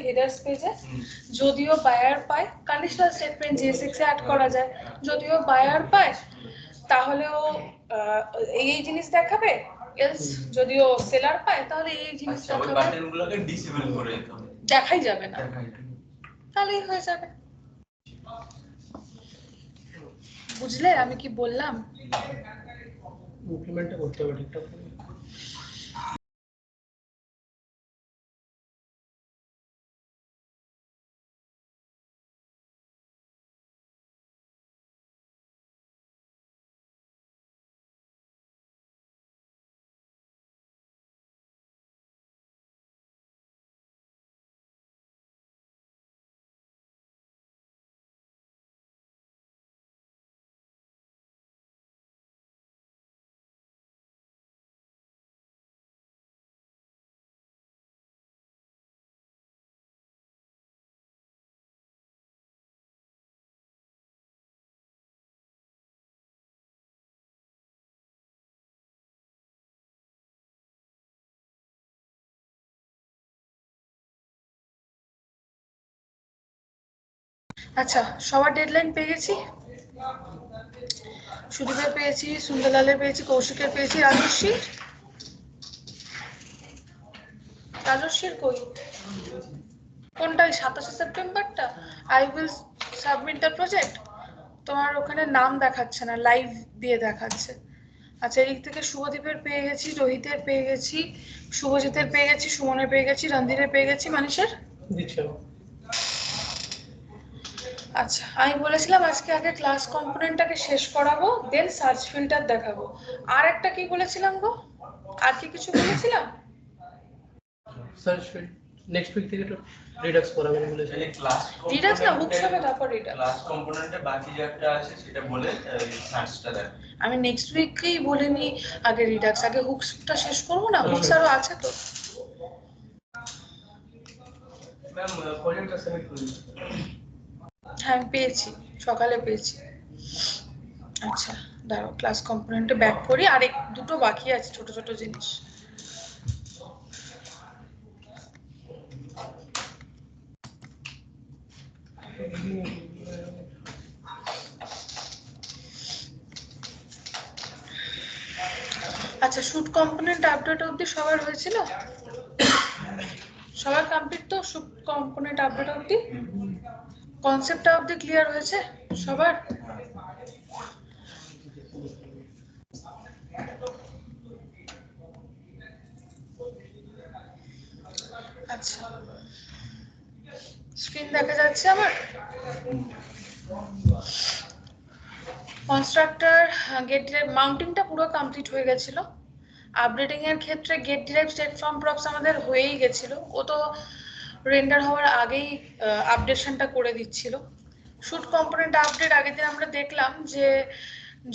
Headers পেজে যদিও buyer পায় কন্ডিশনাল স্টেটমেন্ট JSX এ অ্যাড করা যায়, যদিও বায়ার পায় তাহলেও এই জিনিস দেখাবে, এলস যদিও সেলার পায় তাহলে এই জিনিস দেখাবে। ওই বাটনগুলোকে ডিসেবল করে দিতে হবে, দেখাই যাবে না, তাহলেই হয়ে যাবে। বুঝলে আমি কি বললাম? ইমপ্লিমেন্ট করতে হবে ঠিকঠাক করে। আচ্ছা, সবার ডেডলাইন পেয়ে গেছি। সুদীপের পেয়েছি, সুন্দরলালের পেয়েছি, কৌশিকের পেয়েছি, রাজস্বীর কই? কোনটা? 27 সেপ্টেম্বরটা? I will submit the project. তোমার ওখানে নাম দেখাচ্ছে না, লাইভ দিয়ে দেখাচ্ছে। আচ্ছা, এই থেকে শুভদীপের পেয়ে গেছি, রোহিতের পেয়ে গেছি, শুভজিতের পেয়ে গেছি, সুমনের পেয়ে গেছি, রণধীরের পেয়ে গেছি, মানিশের। আচ্ছা, আমি বলেছিলাম আজকে আগে ক্লাস কম্পোনেন্টটাকে শেষ করাবো, দেন সার্চ ফিল্টার দেখাবো। আর একটা কি বলেছিলাম গো? আর কি কিছু বলেছিলাম? সার্চ ফিল্ড নেক্সট উইক থেকে তো রিডাক্স করাবেন বলেছেন। রিডাক্স না, হুকস হবে তারপর রিডাক্স। ক্লাস কম্পোনেন্টে বাকি যেটা আছে সেটা বলে সার্চটা দেখ। আমি নেক্সট উইকেই বলে নি আগে রিডাক্স, আগে হুকসটা শেষ করবো না? হুকস আরো আছে তো। ম্যাম প্রজেক্টটা সাবমিট করুন। হ্যাঁ, আমি পেয়েছি, সকালে পেয়েছি। আচ্ছা দাঁড়াও, ক্লাস কম্পোনেন্টে ব্যাক করি, আর দুটো বাকি আছে ছোট ছোট জিনিস। আচ্ছা, শুট কম্পোনেন্ট আপডেট অবধি সবার হয়েছিল? সবার কমপ্লিট তো শুট কম্পোনেন্ট আপডেট অবধি? কনসেপ্টটা অবধি ক্লিয়ার হয়েছে সবার? আচ্ছা, স্ক্রিন দেখা যাচ্ছে আমার? কনস্ট্রাক্টর গেট ডিরাইভ মাউন্টিংটা পুরো কমপ্লিট হয়ে গেছিল। আপডেটিং এর ক্ষেত্রে get derived state from props আমাদের হয়েই গেছিল, ও তো রেন্ডার হওয়ার আগেই আপডেশনটা করে দিচ্ছিল। শুট কম্পোনেন্ট আপডেট আগের দিন আমরা দেখলাম যে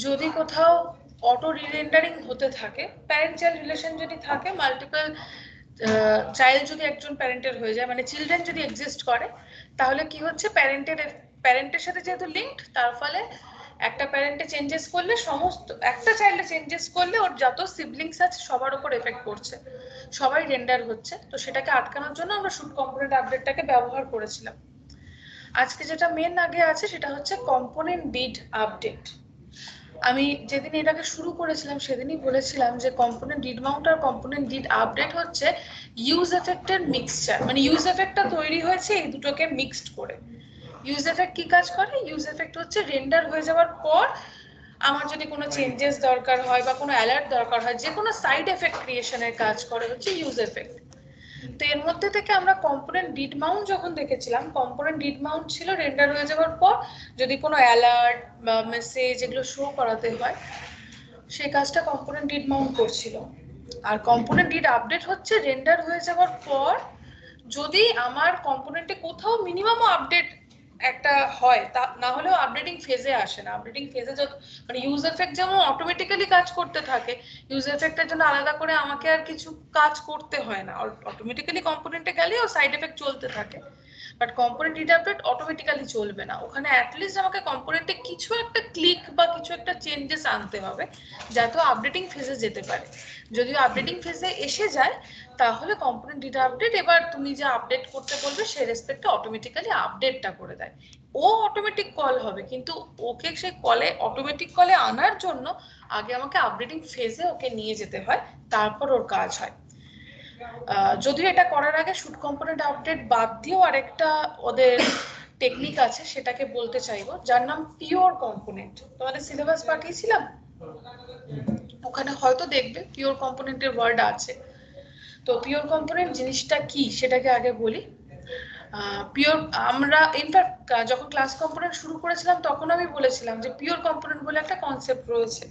যদি কোথাও অটো রিরেন্ডারিং হতে থাকে, প্যারেন্ট চাইল্ড রিলেশন যদি থাকে, মাল্টিপল চাইল্ড যদি একজন প্যারেন্টের হয়ে যায়, মানে চিলড্রেন যদি এক্সিস্ট করে, তাহলে কি হচ্ছে, প্যারেন্টের সাথে যেহেতু লিঙ্কড, তার ফলে একটা প্যারেন্টে চেঞ্জেস করলে সমস্ত, একটা চাইল্ডে চেঞ্জেস করলে ওর যত সিবলিংস আছে সবার উপর এফেক্ট পড়ছে, সবাই রেন্ডার হচ্ছে। তো সেটাকে আটকানোর জন্য আমরা শুট কম্পোনেন্ট আপডেটটাকে ব্যবহার করেছিলাম। আজকে যেটা মেন আগে আছে সেটা হচ্ছে কম্পোনেন্ট ডিড আপডেট। আমি যেদিন এটাকে শুরু করেছিলাম সেদিনই বলেছিলাম যে কম্পোনেন্ট ডিড মাউন্ট আর কম্পোনেন্ট ডিড আপডেট হচ্ছে ইউজ এফেক্টের মিক্সচার, মানে ইউজ এফেক্টটা তৈরি হয়েছে এই দুটোকে মিক্সড করে। ইউজ এফেক্ট কি কাজ করে? ইউজ এফেক্ট হচ্ছে রেন্ডার হয়ে যাওয়ার পর আমার যদি কোনো চেঞ্জেস দরকার হয় বা কোনো অ্যালার্ট দরকার হয়, যে কোনো সাইড এফেক্ট ক্রিয়েশনের কাজ করে হচ্ছে ইউজ এফেক্ট। তো এর মধ্যে থেকে আমরা কম্পোনেন্ট ডিড মাউন্ট যখন দেখেছিলাম, কম্পোনেন্ট ডিড মাউন্ট ছিল রেন্ডার হয়ে যাওয়ার পর যদি কোনো অ্যালার্ট বা মেসেজ এগুলো শো করাতে হয়, সেই কাজটা কম্পোনেন্ট ডিড মাউন্ট করছিল। আর কম্পোনেন্ট ডিড আপডেট হচ্ছে রেন্ডার হয়ে যাওয়ার পর যদি আমার কম্পোনেন্টে কোথাও মিনিমামও আপডেট একটা হয়, তা না হলেও আপডেটিং ফেজে আসে না। আপডেটিং ফেজে যত, মানে ইউজ এফেক্ট যেমন অটোমেটিক্যালি কাজ করতে থাকে, ইউজ এফেক্টের জন্য আলাদা করে আমাকে আর কিছু কাজ করতে হয় না, অটোমেটিক্যালি কম্পোনেন্টে গেলেও সাইড এফেক্ট চলতে থাকে। But component read update automatically চলবে না, ওখানে অ্যাটলিস্ট আমাকে কম্পোনেন্টে কিছু একটা ক্লিক বা কিছু একটা চেঞ্জেস আনতে হবে যাতে আপডেটিং ফেজে যেতে পারে। যদি আপডেটিং ফেজে এসে যায় তাহলে কম্পোনেন্ট রিড আপডেট এবার তুমি যে আপডেট করতে বলবে সেই রেসপেক্টে অটোমেটিক্যালি আপডেটটা করে দেয়। ও অটোমেটিক কল হবে, কিন্তু ওকে সেই কলে অটোমেটিক কলে আনার জন্য আগে আমাকে আপডেটিং ফেজে ওকে নিয়ে যেতে হয়, তারপর ওর কাজ হয়। যদিও এটা করার আগে শুট কম্পোনেন্ট আপডেট বাদ দিয়েও আরেকটা ওদের টেকনিক আছে, সেটাকে বলতে চাইবো, যার নাম পিওর কম্পোনেন্ট। তোমাদের সিলেবাস পাঠিয়েছিলাম, ওখানে হয়তো দেখবে পিওর কম্পোনেন্টের ওয়ার্ড আছে। তো পিওর কম্পোনেন্ট জিনিসটা কি সেটাকে আগে বলি। পিওর, আমরা ইনফ্যাক্ট যখন ক্লাস কম্পোনেন্ট শুরু করেছিলাম তখন আমি বলেছিলাম যে পিওর কম্পোনেন্ট বলে একটা কনসেপ্ট রয়েছে।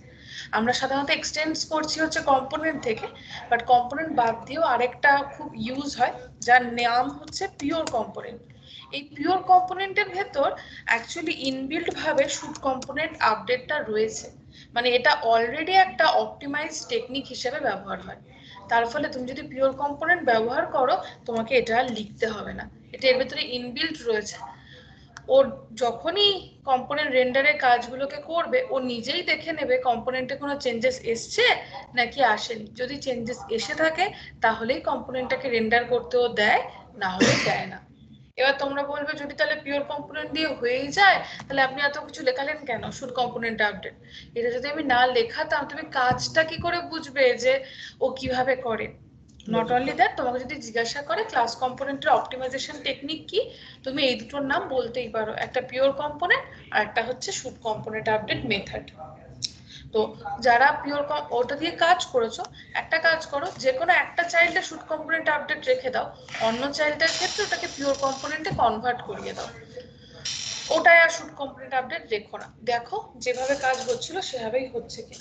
আমরা সাধারণত এক্সটেন্ড করছি হচ্ছে কম্পোনেন্ট থেকে, বাট কম্পোনেন্ট বাদ দিয়েও আরেকটা খুব ইউজ হয় যার নাম হচ্ছে পিওর কম্পোনেন্ট। এই পিওর কম্পোনেন্টের ভেতর অ্যাকচুয়ালি ইনবিল্ট ভাবে শুট কম্পোনেন্ট আপডেটটা রয়েছে, মানে এটা অলরেডি একটা অপটিমাইজ টেকনিক হিসেবে ব্যবহার হয়। তার ফলে তুমি যদি পিওর কম্পোনেন্ট ব্যবহার করো তোমাকে এটা আর লিখতে হবে না, এটা এর ভেতরে ইনবিল্ট রয়েছে। ওর যখনই কম্পোনেন্ট রেন্ডারের কাজগুলোকে করবে ও নিজেই দেখে নেবে কম্পোনেন্টে কোনো চেঞ্জেস এসছে নাকি আসেনি। যদি চেঞ্জেস এসে থাকে তাহলেই কম্পোনেন্টটাকে রেন্ডার করতেও দেয়, না হলে দেয় না। এবার তোমরা বলবে যদি তাহলে পিওর কম্পোনেন্ট দিয়ে হয়েই যায় তাহলে আপনি এত কিছু লেখালেন কেন শুট কম্পোনেন্ট আপডেট। এটা যদি আমি না লেখাতাম তুমি কাজটা কি করে বুঝবে যে ও কিভাবে করে। নট অনলি দ্যাট, তোমাকে যদি জিজ্ঞাসা করে ক্লাস কম্পোনেন্টের অপটিমাইজেশন টেকনিক কি, তুমি এই দুটোর নাম বলতেই পারো, একটা পিওর কম্পোনেন্ট আর একটা হচ্ছে শুট কম্পোনেন্ট আপডেট মেথড। তো যারা পিওর ওটা দিয়ে কাজ করেছো, একটা কাজ করো, যে কোনো একটা চাইল্ডে শুট কম্পোনেন্ট আপডেট রেখে দাও, অন্য চাইল্ডের ক্ষেত্রে ওটাকে পিওর কম্পোনেন্টে কনভার্ট করিয়ে দাও। ওটাই আর শুট কম্পোনেন্ট আপডেট রেখো না, দেখো যেভাবে কাজ হচ্ছিল সেভাবেই হচ্ছে কি।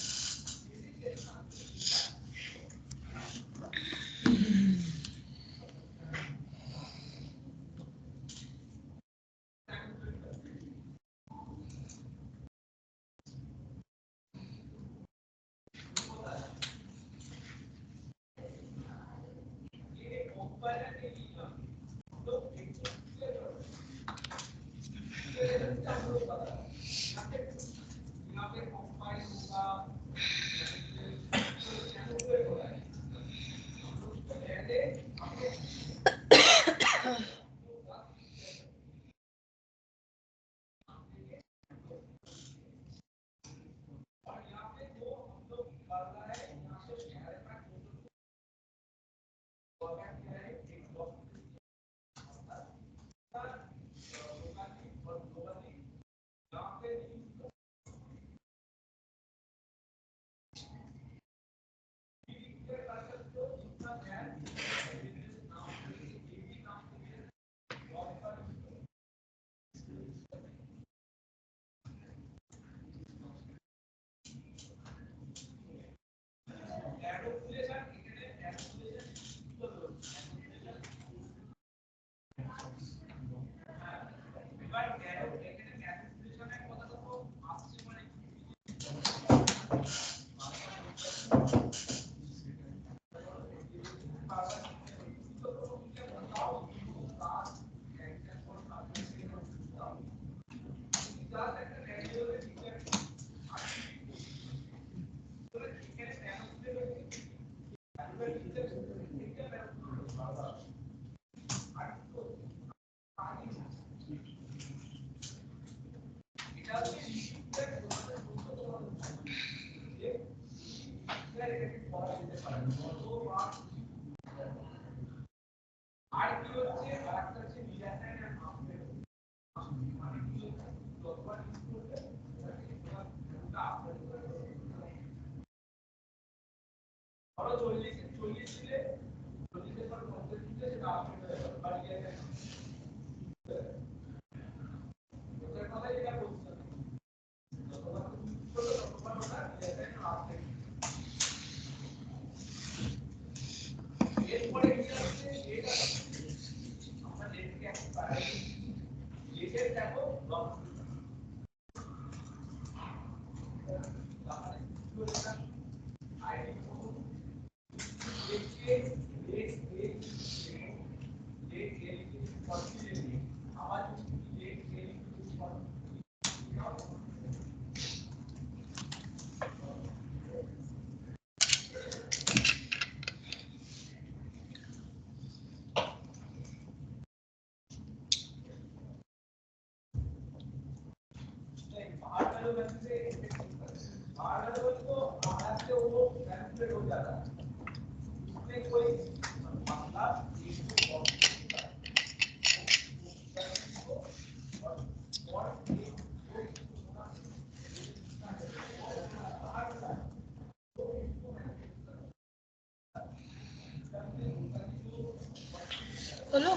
হলো,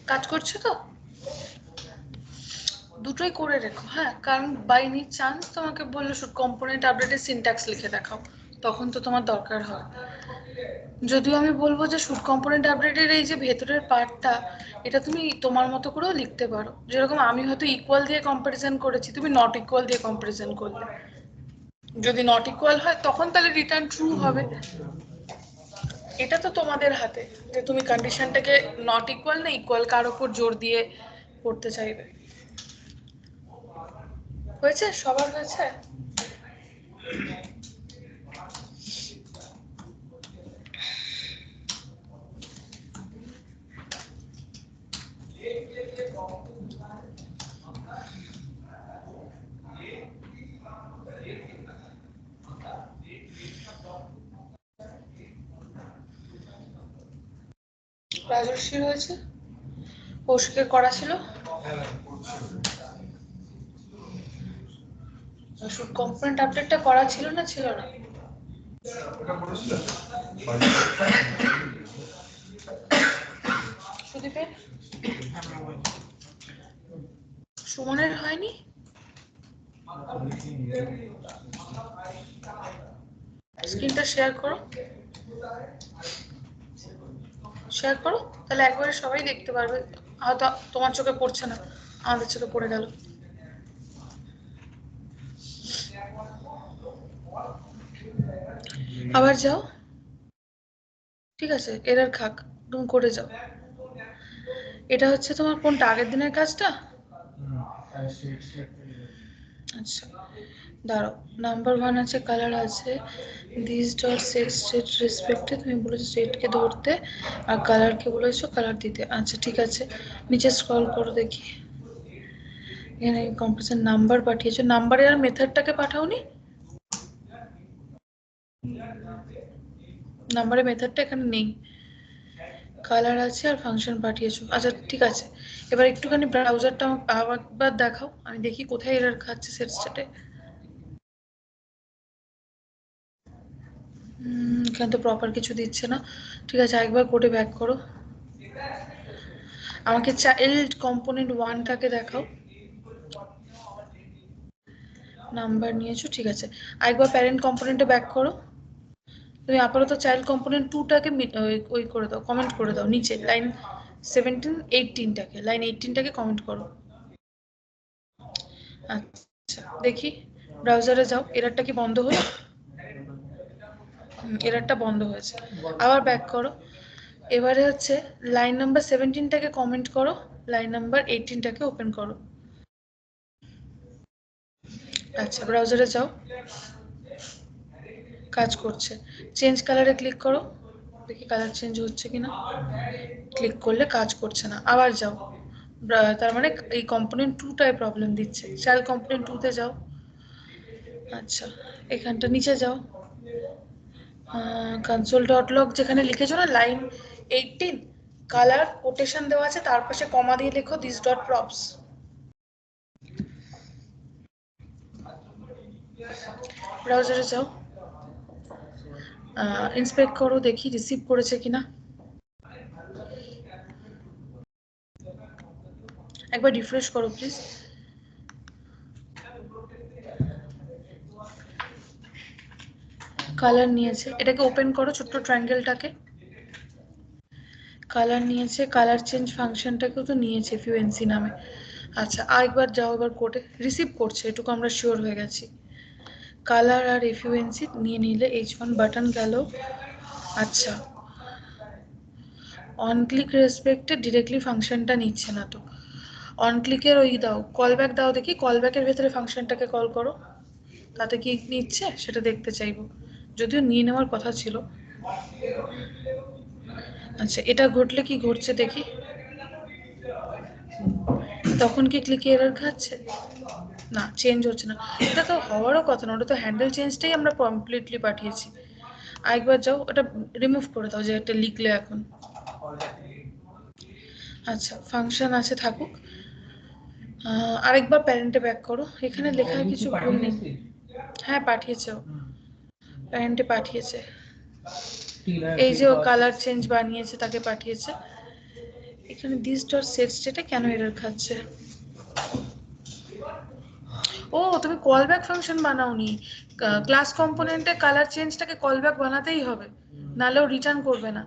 কাজ করছে তো? দুটোই করে রেখো, হ্যাঁ, কারণ বাই এনি চান্স তোমাকে বললো শুড কম্পোনেন্ট আপডেটের সিনট্যাক্স লিখে দেখাও, তখন তো তোমার দরকার হয়। যদিও আমি বলবো যে শুড কম্পোনেন্ট আপডেটের এই যে ভেতরের পার্টটা, এটা তুমি তোমার মতো করেও লিখতে পারো। যেরকম আমি হয়তো ইকুয়াল দিয়ে কম্পারিজন করেছি, তুমি নট ইকুয়াল দিয়ে কম্পারিজন করলে, যদি নট ইকুয়াল হয় তখন তাহলে রিটার্ন ট্রু হবে। এটা তো তোমাদের হাতে যে তুমি কন্ডিশনটাকে নট ইকুয়াল না ইকুয়াল কার উপর জোর দিয়ে করতে চাইবে। হয়েছে, সবার হয়েছে? রাজস্বী হয়েছে, কৌশিকের করা ছিল। শুড কম্পোনেন্ট আপডেটটা করা ছিল না, ছিল না? সুদীপের, সুমনের হয়নি? স্ক্রিনটা শেয়ার করো, শেয়ার করো, তাহলে একবারে সবাই দেখতে পারবে। হয়তো তোমার চোখে পড়ছে না, আমাদের চোখে পড়ে গেল। আবার যাও, ঠিক আছে, এরর খাক, তুমি করে যাও। এটা হচ্ছে তোমার কোনটা, আগের দিনের কাজটা? আচ্ছা দাঁড়াও, নাম্বার 1 আছে, কালার আছে, দিস ডট সেট স্টেট রেসপেক্টে তুমি বলেছো সেটকে ধরতে, আর কালারকে বলেছো কালার দিতে। আচ্ছা ঠিক আছে, নিচে স্ক্রল করো দেখি, এখানে কম্পিটিশন নাম্বার পাঠিয়েছো, নাম্বারের আর মেথডটাকে পাঠাওনি? নাম্বারের মেথডটা এখানে নেই, কালার আছে আর ফাংশন পাঠিয়েছো। আচ্ছা ঠিক আছে, এবার একটুখানি ব্রাউজারটা আবার দেখাও, আমি দেখি কোথায় এরর খাচ্ছে সেট স্টেটে। এখানে তো প্রপার কিছু দিচ্ছে না। ঠিক আছে, একবার কোডে ব্যাক করো, আমাকে চাইল্ড কম্পোনেন্ট 1টাকে দেখাও। নাম্বার নিয়েছো, ঠিক আছে, আরেকবার প্যারেন্ট কম্পোনেন্টে ব্যাক করো। তুমি আপাতত চাইল্ড কম্পোনেন্ট 2টাকে ওই করে দাও, কমেন্ট করে দাও নিচে, লাইন 17 18টাকে, লাইন 18টাকে কমেন্ট করো। আচ্ছা দেখি, ব্রাউজারে যাও, এররটা কি বন্ধ হলো? এররটা বন্ধ হয়েছে, আবার ব্যাক করো। এবারে হচ্ছে লাইন নাম্বার 17টাকে কমেন্ট করো, লাইন নাম্বার 18টাকে ওপেন করো। আচ্ছা ব্রাউজারে যাও, কাজ করছে। চেঞ্জ কালারে ক্লিক করো, দেখি কালার চেঞ্জ হচ্ছে কিনা। ক্লিক করলে কাজ করছে না, আবার যাও। তার মানে এই কম্পোনেন্ট 2টায় প্রবলেম দিচ্ছে। চাইল্ড কম্পোনেন্ট 2তে যাও। আচ্ছা এখানটা নিচে যাও, কনসোল ডট লগ যেখানে লিখেছো না লাইন 18, কালার কোটেশন দেওয়া আছে, তার পাশে কমা দিয়ে লেখো দিস ডট প্রপস। ব্রাউজারে যাও, ইন্সপেক্ট করো, দেখি রিসিভ করেছে কিনা। একবার রিফ্রেশ করো প্লিজ। কালার নিয়েছে, এটাকে ওপেন করো, ছোট্ট ট্রায়াঙ্গেলটাকে। কালার নিয়েছে, কালার চেঞ্জ ফাংশনটাকেও তো নিয়েছে ফিউএনসি নামে। আচ্ছা আরেকবার যাও, এবার কোডে রিসিভ করছে, এটুকু আমরা শিওর হয়ে গেছি। কালার আর এফিউএনসি নিয়ে নিলে H1 বাটন গেল। আচ্ছা অন ক্লিক রেসপেক্টে ডিরেক্টলি ফাংশনটা নিচ্ছে না তো, অন ক্লিকের ওই দাও, কল ব্যাক দাও দেখি, কল ব্যাকের ভেতরে ফাংশনটাকে কল করো, তাতে কি নিচ্ছে সেটা দেখতে চাইবো, যদিও নিয়ে নেওয়ার কথা ছিল। আচ্ছা এটা ঘটলে কি ঘটছে দেখি, তখন কি ক্লিকে এরর খাচ্ছে? না চেঞ্জ হচ্ছে না, এটা তো হওয়ারও কথা না, ওটা তো হ্যান্ডেল চেঞ্জটাই আমরা কমপ্লিটলি পাঠিয়েছি। আরেকবার যাও ওটা রিমুভ করে দাও যে এটা লিখলে এখন। আচ্ছা ফাংশন আছে থাকুক। আরেকবার প্যারেন্টে ব্যাক করো, এখানে লেখায় কিছু ভুল নেই। হ্যাঁ পাঠিয়েছে, প্যারেন্টে পাঠিয়েছে, এই যে ও কালার চেঞ্জ বানিয়েছে তাকে পাঠিয়েছে। এখানে দিস ডট সেট স্টেটে কেন এরর খাচ্ছে? ও তুমি কল ব্যাক ফাংশন বানাওনি, ক্লাস কম্পোনেন্টে কালার চেঞ্জটাকে কল ব্যাক বানাতেই হবে, নাহলে ও রিটার্ন করবে না।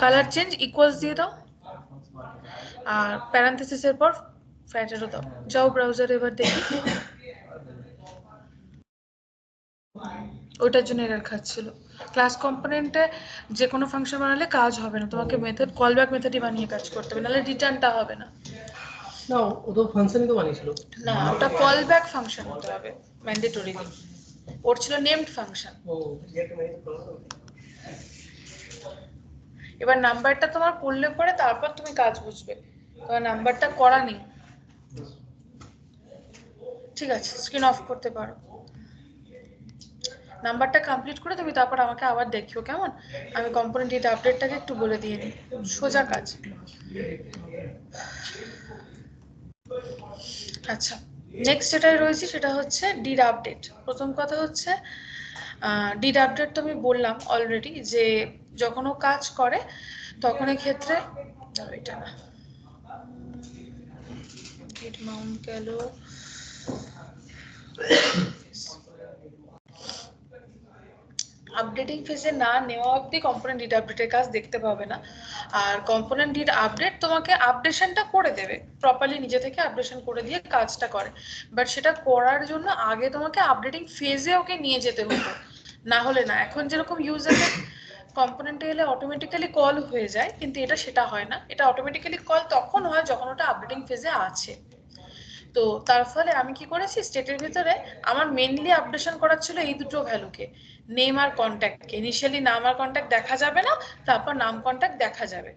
কালার চেঞ্জ ইকুয়ালস দিয়ে দাও আর প্যারেনথেসিসের পর ফ্যাটেরও দাও। যাও ব্রাউজারে এবার দেখি, ওইটার জন্য এরর খাচ্ছিল। ক্লাস কম্পোনেন্টে যে কোনো ফাংশন বানালে কাজ হবে না, তোমাকে মেথড কল ব্যাক মেথডই বানিয়ে কাজ করতে হবে, নাহলে রিটার্নটা হবে না। না ও তো ফাংশনই তো বানিয়েছিল। না ওটা কল ব্যাক ফাংশন হতে হবে ম্যান্ডেটরি, ওর ছিল নেমড ফাংশন। এবার নাম্বারটা তোমার করলে পরে তারপর তুমি কাজ বুঝবে, তোমার নাম্বারটা করা নেই। ঠিক আছে স্ক্রিন অফ করতে পারো, নাম্বারটা কমপ্লিট করে তুমি তারপর আমাকে আবার দেখিও কেমন। আমি কম্পোনেন্ট ডিট আপডেটটাকে একটু বলে দিয়ে নিই, সোজা কাজ। আচ্ছা নেক্সট যেটাই রয়েছে সেটা হচ্ছে ডিড আপডেট। প্রথম কথা হচ্ছে ডিড আপডেট তো আমি বললাম অলরেডি যে যখন ও কাজ করে তখন ক্ষেত্রে এটা না ডিড মাউন্ট গেল, আপডেটিং ফেজে না নেওয়া অবধি কম্পোনেন্ট ডিড আপডেটের কাজ দেখতে পাবে না। আর কম্পোনেন্ট ডিড আপডেট তোমাকে আপডেশনটা করে দেবে, প্রপারলি নিজে থেকে আপডেশন করে দিয়ে কাজটা করে, বাট সেটা করার জন্য আগে তোমাকে আপডেটিং ফেজে ওকে নিয়ে যেতে হতো, না হলে না। এখন যেরকম ইউজারের কম্পোনেন্টে এলে অটোমেটিক্যালি কল হয়ে যায়, কিন্তু এটা সেটা হয় না, এটা অটোমেটিক্যালি কল তখন হয় যখন ওটা আপডেটিং ফেজে আছে। তো তার ফলে আমি কি করেছি, স্টেটের ভিতরে আমার মেইনলি আপডেশন করার ছিল এই দুটো ভ্যালুকে, নেম আর কন্ট্যাক্টকে। ইনিশিয়ালি নাম আর কন্ট্যাক্ট দেখা যাবে না, তারপর নাম কন্ট্যাক্ট দেখা যাবে,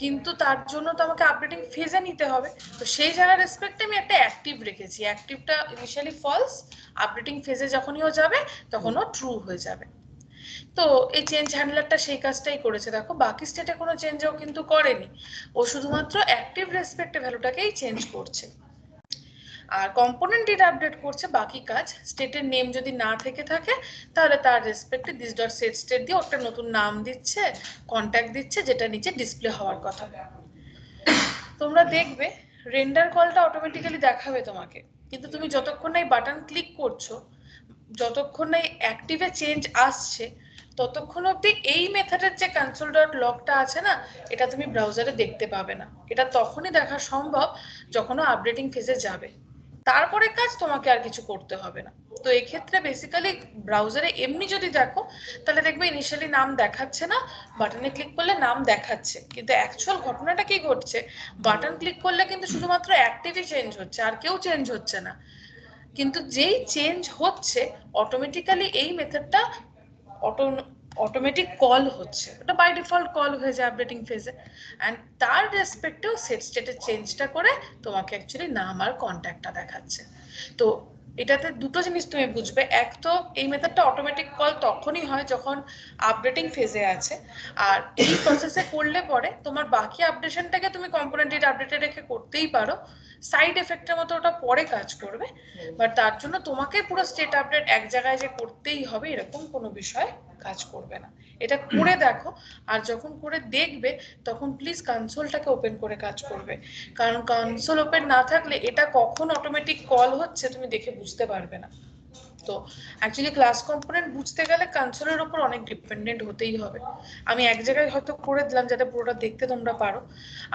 কিন্তু তার জন্য তো আমাকে আপডেটিং ফেজে নিতে হবে। তো সেই জায়গার রেসপেক্টে আমি একটা অ্যাক্টিভ রেখেছি, অ্যাক্টিভটা ইনিশিয়ালি ফলস, আপডেটিং ফেজে যখনই ও যাবে তখন ও ট্রু হয়ে যাবে। তো এই চেঞ্জ হ্যান্ডলারটা সেই কাজটাই করেছে, দেখো বাকি স্টেটে কোনো চেঞ্জও কিন্তু করেনি, ও শুধুমাত্র অ্যাক্টিভ রেসপেক্টে ভ্যালুটাকেই চেঞ্জ করছে। আর কম্পোনেন্ট ডিট আপডেট করছে বাকি কাজ, স্টেটের নেম যদি না থেকে থাকে তাহলে তার রেসপেক্টে দিস ডট সেট স্টেট দিয়ে ওটা নতুন নাম দিচ্ছে, কন্ট্যাক্ট দিচ্ছে, যেটা নিচে ডিসপ্লে হওয়ার কথা। তোমরা দেখবে রেন্ডার কলটা অটোমেটিক্যালি দেখাবে তোমাকে, কিন্তু তুমি যতক্ষণ না এই বাটন ক্লিক করছো, যতক্ষণ না অ্যাক্টিভে চেঞ্জ আসছে, ততক্ষণ অবধি এই মেথডের যে কনসোল ডট লগটা আছে না, এটা তুমি ব্রাউজারে দেখতে পাবে না। এটা তখনই দেখা সম্ভব যখন আপডেটিং ফেজে যাবে, তারপরে কাজ তোমাকে আর কিছু করতে হবে না। তো এক্ষেত্রে বেসিক্যালি ব্রাউজারে এমনি যদি দেখো তাহলে দেখবে ইনিশিয়ালি নাম দেখাচ্ছে না, বাটনে ক্লিক করলে নাম দেখাচ্ছে, কিন্তু অ্যাকচুয়াল ঘটনাটা কি ঘটছে, বাটন ক্লিক করলে কিন্তু শুধুমাত্র অ্যাক্টিভই চেঞ্জ হচ্ছে, আর কেউ চেঞ্জ হচ্ছে না। কিন্তু যেই চেঞ্জ হচ্ছে অটোমেটিক্যালি এই মেথডটা অটোমেটিক কল হচ্ছে, ওটা বাই ডিফল্ট কল হয়ে যায় আপডেটিং ফেজে, এন্ড তার রেসপেক্টেও সেট স্টেটের চেঞ্জটা করে তোমাকে অ্যাকচুয়ালি নাম আর কন্ট্যাক্টটা দেখাচ্ছে। তো এটাতে দুটো জিনিস তুমি বুঝবে, এক তো এই মেথডটা অটোমেটিক কল তখনই হয় যখন আপডেটিং ফেজে আছে, আর এই প্রসেসে করলে পরে তোমার বাকি আপডেশনটাকে তুমি কম্পোনেন্ট ডিট আপডেটে রেখে করতেই পারো, সাইড এফেক্টের মতো ওটা পরে কাজ করবে, বাট তার জন্য তোমাকে পুরো স্টেট আপডেট এক জায়গায় যে করতেই হবে এরকম কোনো বিষয় কাজ করবে না। এটা করে দেখো, আর যখন করে দেখবে তখন প্লিজ কনসোলটাকে ওপেন করে কাজ করবে, কারণ কনসোল ওপেন না থাকলে এটা কখন অটোমেটিক কল হচ্ছে তুমি দেখে বুঝতে পারবে না। তো অ্যাকচুয়ালি ক্লাস কম্পোনেন্ট বুঝতে গেলে কনসোলের উপর অনেক ডিপেন্ডেন্ট হতেই হবে। আমি এক জায়গায় হয়তো করে দিলাম যাতে পুরোটা দেখতে তোমরা পারো,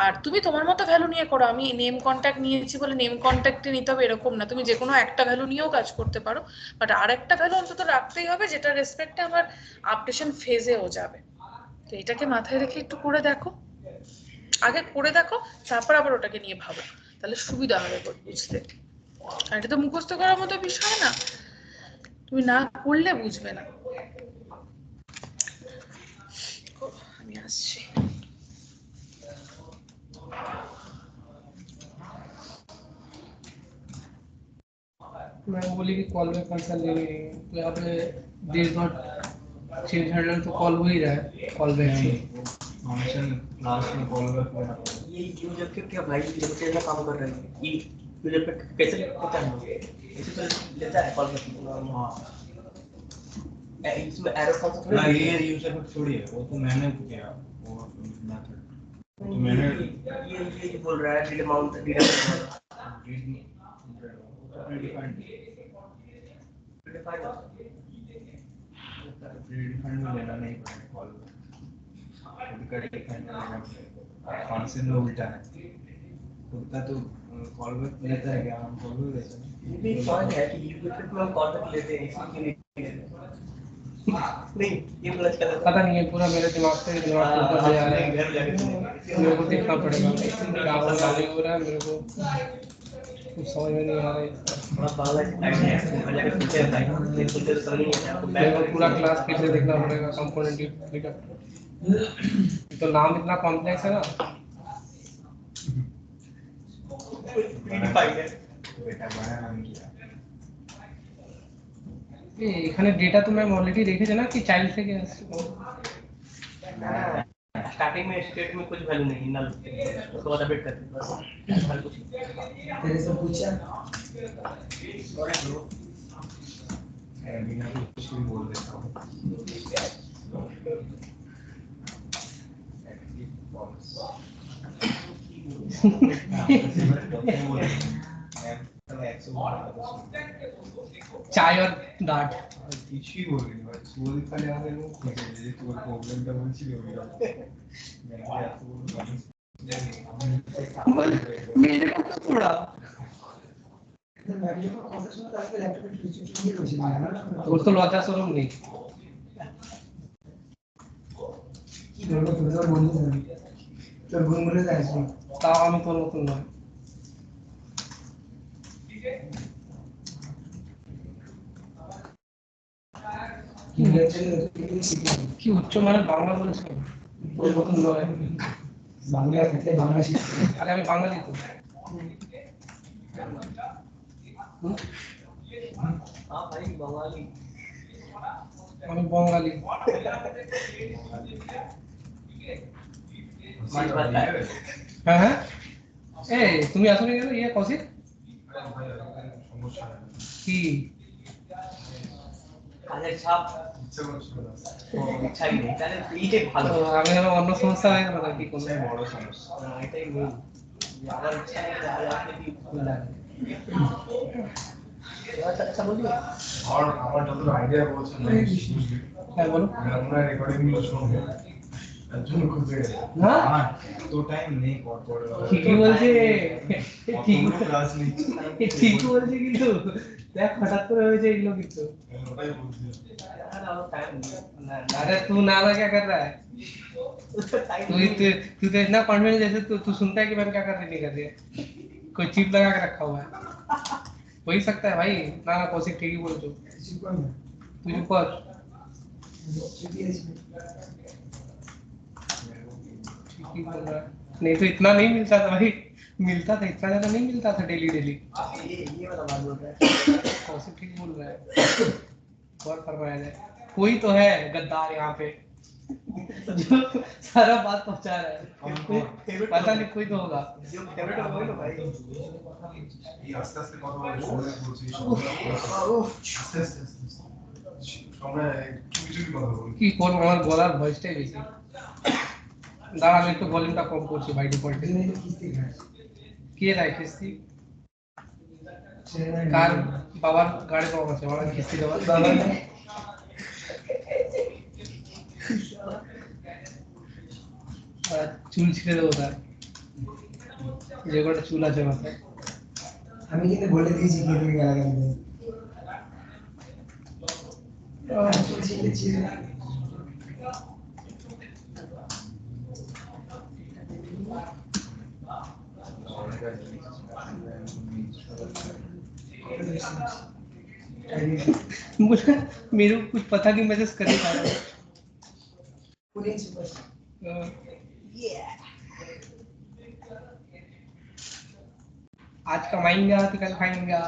আর তুমি তোমার মতো ভ্যালু নিয়ে করো, আমি নেম কন্ট্যাক্ট নিয়েছি বলে নেম কন্ট্যাক্টে নিতে হবে এরকম না, তুমি যে কোনো একটা ভ্যালু নিয়েও কাজ করতে পারো, বাট আর একটা ভ্যালু অন্তত রাখতেই হবে যেটা রেসপেক্টে আমার আপডেশন ফেজেও যাবে। তো এটাকে মাথায় রেখে একটু করে দেখো, আগে করে দেখো তারপর আবার ওটাকে নিয়ে ভাবো, তাহলে সুবিধা হবে বুঝতে। আর এটা তো মুখস্থ করার মতো বিষয় না, তুমি না করলে বুঝবে না। আমি আসছি। मैं वो बोली कि कॉल बैक आंसर ले रही है तो यहाँ पे दिस नॉट चेंज हैंडल तो कॉल हो ही रहा है कॉल बैक से फंक्शन लास्ट में कॉल बैक होना ये यूजर के क्या भाई ये बच्चे ऐसा काम कर रहे हैं ये यूजर पे कैसे लेता है ऐसे तो लेता है कॉल बैक हाँ इसमें एरर कौन सा ना ये यूजर पे थोड़ी है वो तो मैंने किया वो मेथड तो मैंने ये बोल रहा है डिड अमाउंट डिडक्ट रिफंड में लेना नहीं पड़ेगा कॉल खुद का रिफंड लेना पड़ेगा फंक्शन में उल्टा है खुद का तो कॉल बैक लेता है क्या हम कॉल बैक लेते हैं ये भी पॉइंट है कि यूजर पे हम कॉल बैक लेते हैं इसलिए नहीं ये गलत कर पता नहीं है पूरा मेरे दिमाग से दिमाग के ऊपर ले आ रहा है घर जाके मेरे को देखना पड़ेगा क्या हो रहा नहीं हो रहा है मेरे को कुछ समझ में नहीं आ रहा है थोड़ा बांग्ला टाइप है घर जाके पूछे भाई ये बोलते तो समझ नहीं है आपको मेरे को पूरा क्लास फिर से देखना पड़ेगा कंपोनेंट डिटेक्टर तो नाम इतना कॉम्प्लेक्स है ना प्रीडिफाइंड है बेटा बड़ा नाम किया ये এখানে ডেটা তো ম্যাম অলরেডি রেখেছে না কি চাইল্ড থেকে আসছে स्टार्टिंग में स्टेट में कुछ वैल्यू नहीं नल उसको बाद अपडेट करते हैं बस हर कुछ तेरे से पूछा बिना कुछ भी बोल देता हूँ চাই আর ডাট কিছুই বলিনি ভাই শুধু খালি আমাদের মুখ থেকে যে তোর প্রবলেমটা বলছিল ওইটা এত বড় মানুষ मेरे को थोड़ा मैं भी को कौन सा सुना था कि लैपटॉप में स्विच नहीं हो रही है তোর তো লজ্জা শরম নেই কি বলবো তুমি তো বন্ধু না তোর গুনগুলো যাইছ তাও আমি তোর মতন নয় কি লেকচার কি শিখি কি উচ্চ মানের বাংলা বলেছো তোর মতন নয় বাংলা থেকে বাংলা শিখি আরে আমি বাঙালি তো हां भाई बंगाली আমি বঙ্গালী मान बात है হ্যাঁ হ্যাঁ এই তুমি আসলে কেন ইয়ে কৌশিক কি काले छाप ইচ্ছা নেই তাহলে এইটাই ভালো তো আমি হলো অন্য সমস্যা হয়ে গেল নাকি কোনো বড় সমস্যা এটাই মেইন আমার ইচ্ছা নেই তাহলে আপনি কি अच्छा बोलिए और আমার যত আইডিয়া বলছেন না হ্যাঁ বলো আমরা রেকর্ডিং গুলো শুনবো তার জন্য খুব বেড়ে না তো টাইম নেই কর করে ঠিকই বলছে ঠিক ক্লাস নিচ্ছি ঠিক বলছে কিন্তু দেখ হঠাৎ করে হয়েছে এগুলো কিন্তু ওটাই বলছি यार और टाइम ना अरे तू नाला क्या कर रहा है उसका टाइम तू तो इतना कॉन्फिडेंस जैसे तू सुनता है कि मैंने क्या कर रही नहीं कर रही है कोई चिप लगा के रखा हुआ है हो ही सकता है भाई ना ना कौशिक ठीक ही बोल जो শিখো না तू चुप कर শিখি আছে ठीक ही बोल रहा है नहीं तो इतना नहीं मिलता था भाई मिलता था इतना ज्यादा नहीं मिलता था डेली डेली ये वाला बात बोल रहा है कौशिक ठीक बोल रहा है और फरमाया जाए कोई तो है गद्दार यहाँ पे जो सारा बात पहुंचा रहा है पता नहीं कोई तो होगा जो फेवरेट हो गई ना भाई এই আস্তে আস্তে কথা বলে শুনে বলছি আস্তে আস্তে আমরা কিছু কথা বলি কি করবো আমার গলার ভয়েসটাই বেশি দাঁড়া আমি একটু ভলিউমটা কম করছি বাই ডিফল্টে তুমি তো কিস্তি খাস কে দেয় কিস্তি কার বাবার গাড়ি কম আছে বাবার কিস্তি দেওয়ার বাবা চুল ছিঁড়ে দেবো তার যে কটা চুল আছে মাথায় আমি কিন্তু বলে দিয়েছি কি তুমি গালাগালি দেবে চুল ছিঁড়ে ছিঁড়ে मुझे मेरे को कुछ पता नहीं मैसेज कर रहा है পুলিশ সুপার आज कमाएंगे तो कल खाएंगे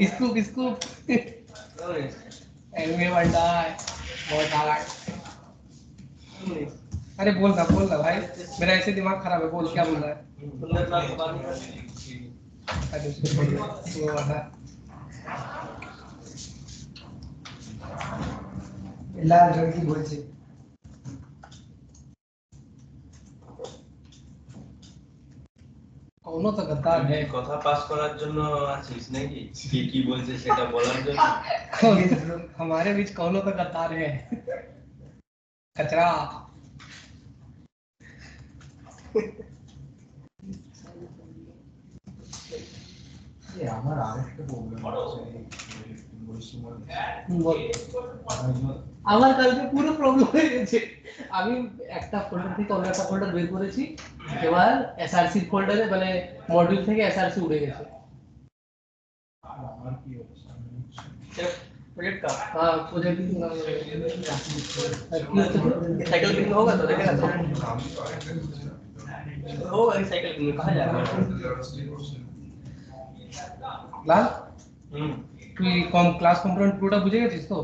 स्कूप स्कूप एनिमे बंदा है बहुत हार्ड। अरे बोल ना भाई, मेरा ऐसे दिमाग खराब है, बोल क्या बोल रहा है। अरे उसको बोल दे, वो वाला लाल रंग की बोलছে कौनो तो गद्दार है। কথা পাস করার জন্য আছিস নাকি কি কি বলছে সেটা বলার জন্য हमारे बीच कौनो तो गद्दार है कचरा। আমার আরেকটা প্রবলেম আছে বৈষম্য আমার কালকে পুরো প্রবলেম হয়ে গেছে। আমি একটা ফোল্ডার থেকে অন্য একটা ফোল্ডার বের করেছি, এবার এসআরসি ফোল্ডারে মানে মডিউল থেকে এসআরসি উড়ে গেছে। আমার কি অবস্থা प्रोजेक्ट का हाँ प्रोजेक्ट की साइकिल किंग होगा तो देखेगा तो होगा साइकिल किंग कहाँ जाएगा লাল তুই ক্লাস কম্পোনেন্ট পুরোটা বুঝে গেছিস তো?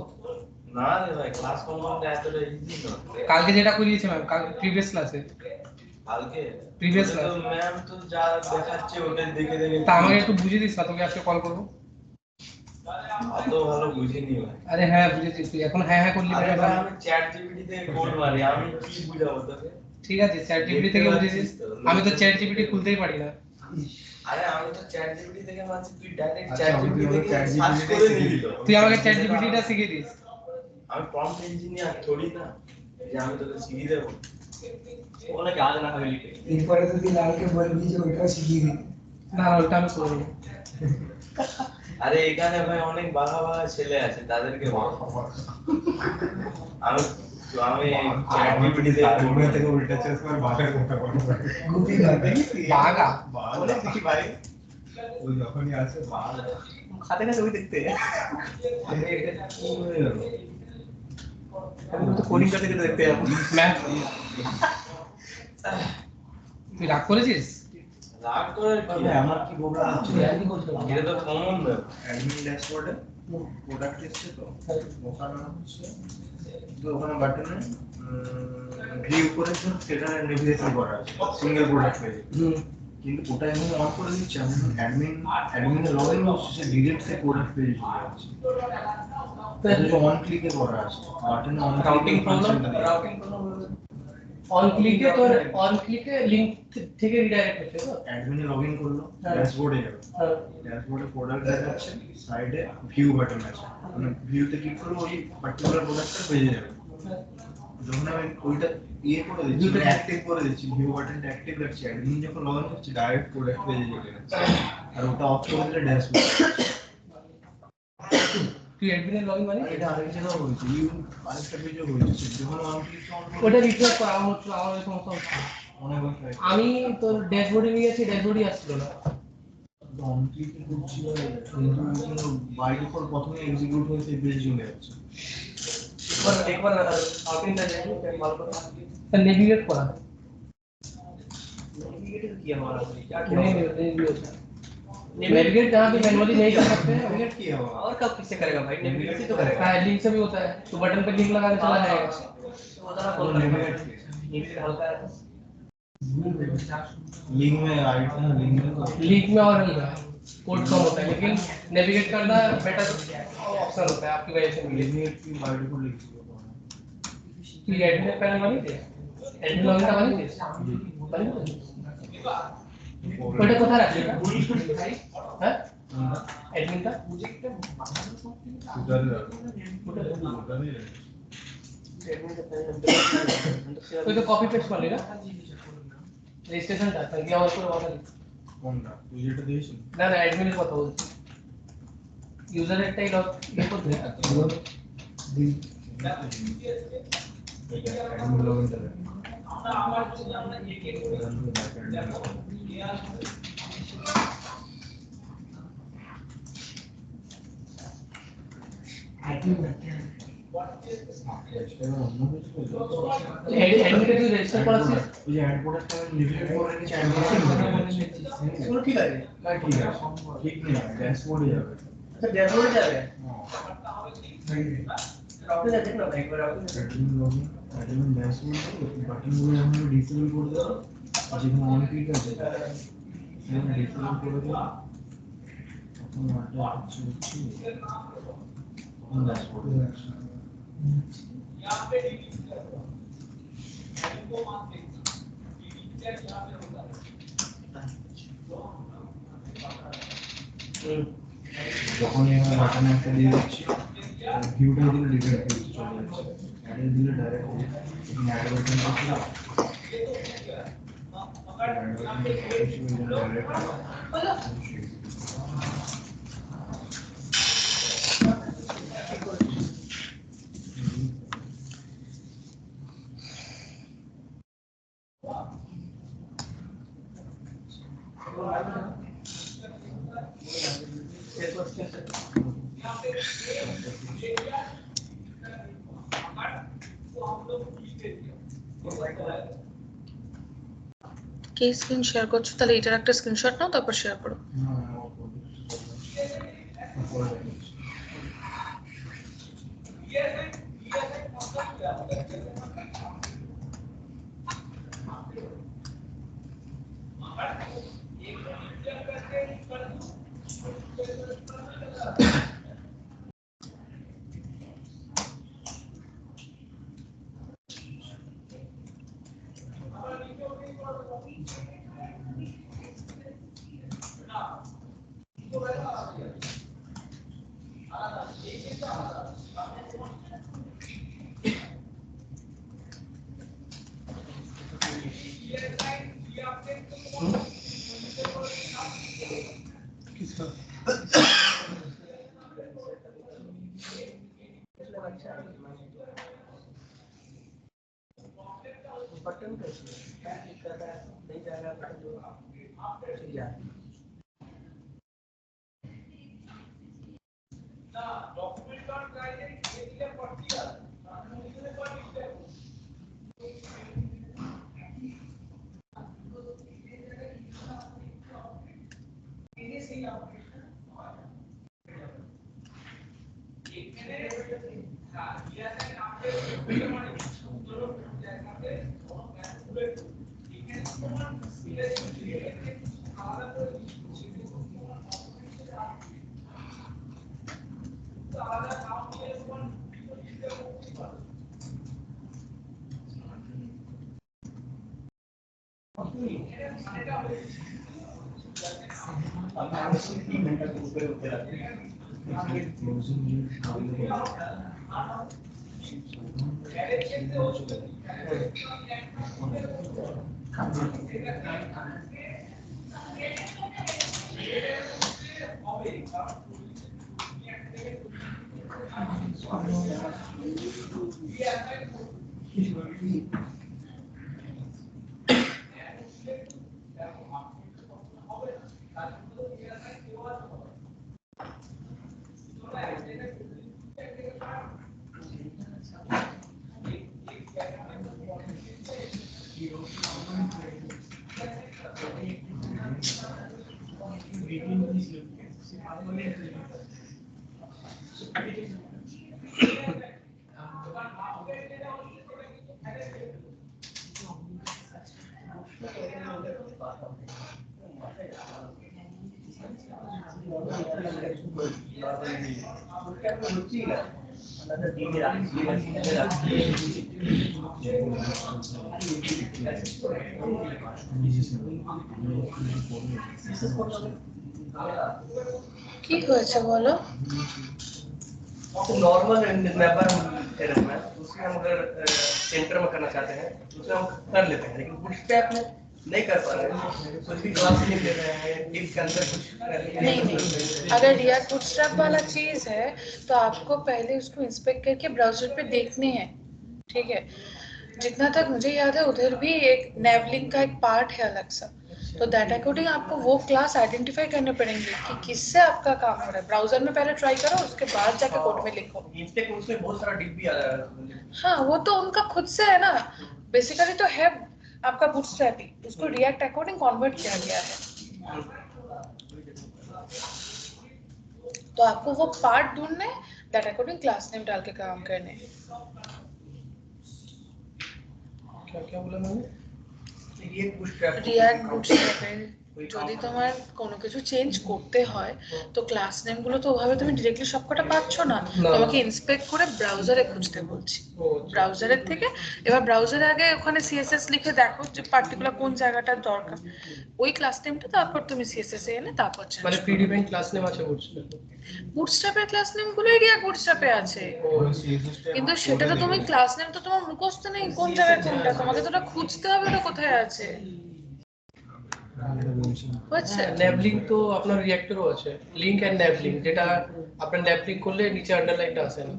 না রে ভাই ক্লাস কম্পাউন্ড এতটা ইজি না কালকে যেটা করিয়েছে ম্যাম, কাল প্রিভিয়াস ক্লাসে। কালকে Previous তো class। ম্যাম তো যা দেখাচ্ছে ওটা দেখে দেখে তা আমাকে একটু বুঝিয়ে দিস না, তোকে আজকে কল করবো। অত ভালো বুঝিনি ভাই আরে হ্যাঁ বুঝেছিস তুই, এখন হ্যাঁ হ্যাঁ করলি আরে মানে ভাই ভালো। আমি চ্যাট জিপিটি থেকে কোড মারি আমি কি বুঝাবো তোকে ঠিক আছে চ্যাট জিপিটি থেকে বুঝেছিস, আমি তো চ্যাট জিপিটি খুলতেই পারি না। আরে আমি তো চ্যাট জিপিটি থেকে মারছি তুই ডাইরেক্ট আচ্ছা, চ্যাট আমি জিপিটি তুই থেকে আমাকে সার্চ ChatGPT করে শিখিয়ে নিবি দিস। তো তুই আমাকে চ্যাট জিপিটিটা শিখিয়ে দিস। আমি প্রম্পট ইঞ্জিনিয়ার থোড়ি না যে আমি তোকে শিখিয়ে দেবো बोला क्या जाना हवेली पे এরপরে তুই লালকে বলবি যে ওটা শিখিয়ে দিবি। না ওটা আমি করবো না। আরে এখানে ভাই অনেক বাঘা বাঘা ছেলে আছে তাদেরকে বল। আমি আমি চ্যাট জিপিটি আর্গুমেন্ট থেকে থেকে উল্টা চেঞ্জ করে বাঘের কথা বলবো। গুপি গাবে বাঘা বাঘ बोले देखी भाई ওই যখনই আসে বাঘ खाते खाते वही देखते हैं हम तो कोडिंग करते करते देखते हैं हम ম্যাম তুই রাগ করেছিস? রাগ করে কি তবে আমার কি প্রবলেম হচ্ছে এটা তো কমন ব্যাপার অ্যাডমিন ড্যাশবোর্ডে প্রোডাক্ট এসছে তো ওখানে হচ্ছে তো ওখানে বাটনে ভিউ করে সেটা নেভিগেশন করা আছে সিঙ্গেল প্রোডাক্ট পেজ কিন্তু ওটা আমি অন করে দিচ্ছি আমি অ্যাডমিনে লগইন করছি সে ডিরেক্ট সে প্রোডাক্ট পেজ চলে যাচ্ছে তো অন ক্লিকে করা আছে বাটনে অন राउटिंग प्रॉब्लम অন ক্লিকে তোর অন ক্লিকে লিংক থেকে রিডাইরেক্ট হচ্ছে তো? অ্যাডমিনে লগইন করলো হ্যাঁ। ড্যাশবোর্ডে যাবে হ্যাঁ। ড্যাশবোর্ডে প্রোডাক্ট দেখাচ্ছে সাইডে ভিউ বাটন আছে মানে ভিউতে ক্লিক করলে ওই পার্টিকুলার প্রোডাক্টটা পেয়ে যাবে যখন আমি ওইটা ইয়ে করে দিচ্ছি View টা- অ্যাক্টিভ করে দিচ্ছি ভিউ বাটনটা অ্যাক্টিভ রাখছি অ্যাডমিন যখন লগইন করছি ডাইরেক্ট প্রোডাক্ট পেজে চলে যাচ্ছে আর ওটা অফ করে দিলে ড্যাশবোর্ড তুই অ্যাডমিনে লগইন মানে এটা আরেক জায়গায় হয়েছে ইউ আরেকটা পেজে হয়েছে যখন আমি ক্লিক ওটা রিফ্রেশ করা আমার হচ্ছে, আমার ওই সমস্যা হচ্ছে। অনেক বার আমি তোর ড্যাশবোর্ডে নিয়ে গেছি, ড্যাশবোর্ডই আসছিল না। অন ক্লিক করছি কিন্তু বাই ডিফল্ট প্রথমে এক্সিকিউট হয়ে সেই পেজ চলে যাচ্ছে एक बार राउटिंग कर देंगे फिर माल को তা নেভিগেট করা नेविगेट किया हमारा क्या नहीं नहीं किया नहीं भी होता है। नेविगेट जहाँ पे मैनुअली नहीं कर सकते हैं नेविगेट किया होगा और कब किससे करेगा भाई नेविगेट से तो करेगा हाँ लिंक से भी होता है, तो बटन पे लिंक लगा के चला जाएगा। वो जरा बोल नेविगेट नेविगेट हल्का है लिंक में राइट है लिंक में तो लीक में और हल्का है, कोड कम होता है, लेकिन नेविगेट करना बेटर ऑप्शन होता है आपकी वजह से मिले। नेविगेट की बाय डिफॉल्ट लिख दिया तू एडमिन पैनल बनी थी, एडमिन लॉगिन का बनी थी, बनी थी। ওটা কোথায় রাখলি না? হ্যাঁ এডমিনটা उधर তুই তো কপি পেস্ট করলি না রেজিস্ট্রেশনটা, তাই আমার করে বসালি कौन था तू ये तो देश না না অ্যাডমিনের কথা বলছি, ইউজারেরটাই লগ ইয়ে করতে एडमिन लॉगिन कर आईटी में एडमिट रजिस्टर पॉलिसी ये ऐड प्रोडक्ट का लिमिटेड हो रहा है कि ऐड चलो ठीक है ना ठीक है ठीक नहीं है डैशबोर्ड ही जावे अच्छा डैशबोर्ड जा रहा है हां डॉक्टर ने देखना भाई पर आप एडमिन डैशबोर्ड बटन को हम डिसेबल कर दो जब हम ऑन क्लिक कर देते हैं हम डिसेबल कर दो अपन वाटर अच्छी ऑन डैशबोर्ड যখন এখানে বাটন একটা দিয়ে দিচ্ছি ভিউটা দিলে ডিফারেন্ট ভিউ চলে যাচ্ছে অ্যাড দিলে ডাইরেক্ট এখানে অ্যাড বাটন আছে কি স্ক্রিন শেয়ার করছো তাহলে এটার একটা স্ক্রিনশট নাও তারপর শেয়ার করো किसका बटन कैसे दिक्कत है नहीं जा रहा बटन जो ठीक है কি হয়েছে বলো तो नॉर्मल नेवर एरर में उसमें हम अगर सेंटर में करना चाहते हैं तो उसे हम कर लेते हैं लेकिन बूटस्ट्रैप में नहीं कर पा रहे हैं कुछ भी क्लास नहीं ले रहे हैं डिप के अंदर कुछ नहीं अगर रिएक्ट बूटस्ट्रैप वाला चीज है तो आपको पहले उसको इंस्पेक्ट करके ब्राउजर पे देखने हैं ठीक है जितना तक मुझे याद है उधर भी एक नेवलिंग का एक पार्ट है अलग सा तो दैट अकॉर्डिंग आपको वो क्लास आइडेंटिफाई करने पड़ेंगे कि किससे आपका काम हो रहा है। ब्राउजर में पहले ट्राई करो, उसके बाद जाके कोड में लिखो। इंस्टेक उसमें बहुत सारा डिप भी आ रहा है। हाँ, वो तो उनका खुद से है ना, बेसिकली तो है आपका बूटस्ट्रैप ही, उसको रिएक्ट अकॉर्डिंग कन्वर्ट किया गया है। तो आपको वो पार्ट ढूंढने, दैट अकॉर्डिंग क्लास नेम डाल के काम करने। क्या क्या बोला मैंने? रिएक्ट बूटस्ट्रैप রিয়াক্ট বুটস্ট্র্যাপে যদি তোমার কোনো কিছু চেঞ্জ করতে হয় তো ক্লাস নেম গুলো তো ওভাবে তুমি ডিরেক্টলি সবকটা পাচ্ছ না, না। তোমাকে ইন্সপেক্ট করে ব্রাউজারে খুঁজতে বলছি। ও, আচ্ছা। ব্রাউজারের থেকে এবার ব্রাউজারে আগে ওখানে সিএসএস লিখে দেখো যে পার্টিকুলার কোন জায়গাটা দরকার, ওই ক্লাস নেমটা তারপর তুমি সিএসএস এ এনে তারপর চেঞ্জ মানে প্রিডিফাইন্ড ক্লাস নেম আছে বুটস্ট্র্যাপ। বুটস্ট্র্যাপের ক্লাস নেম গুলোই রিয়াক্ট বুটস্ট্র্যাপে আছে, কিন্তু সেটা তো তুমি ক্লাস নেম তো তোমার মুখস্থ নেই কোন জায়গায় কোনটা, তোমাকে তো ওটা খুঁজতে হবে ওটা কোথায় আছে। বুঝছে? ন্যাভলিং তো আপনার রিঅ্যাক্টরও আছে, লিংক এন্ড ন্যাভলিং, যেটা আপনার ন্যাভলিং করলে নিচে আন্ডারলাইনটা আসে না।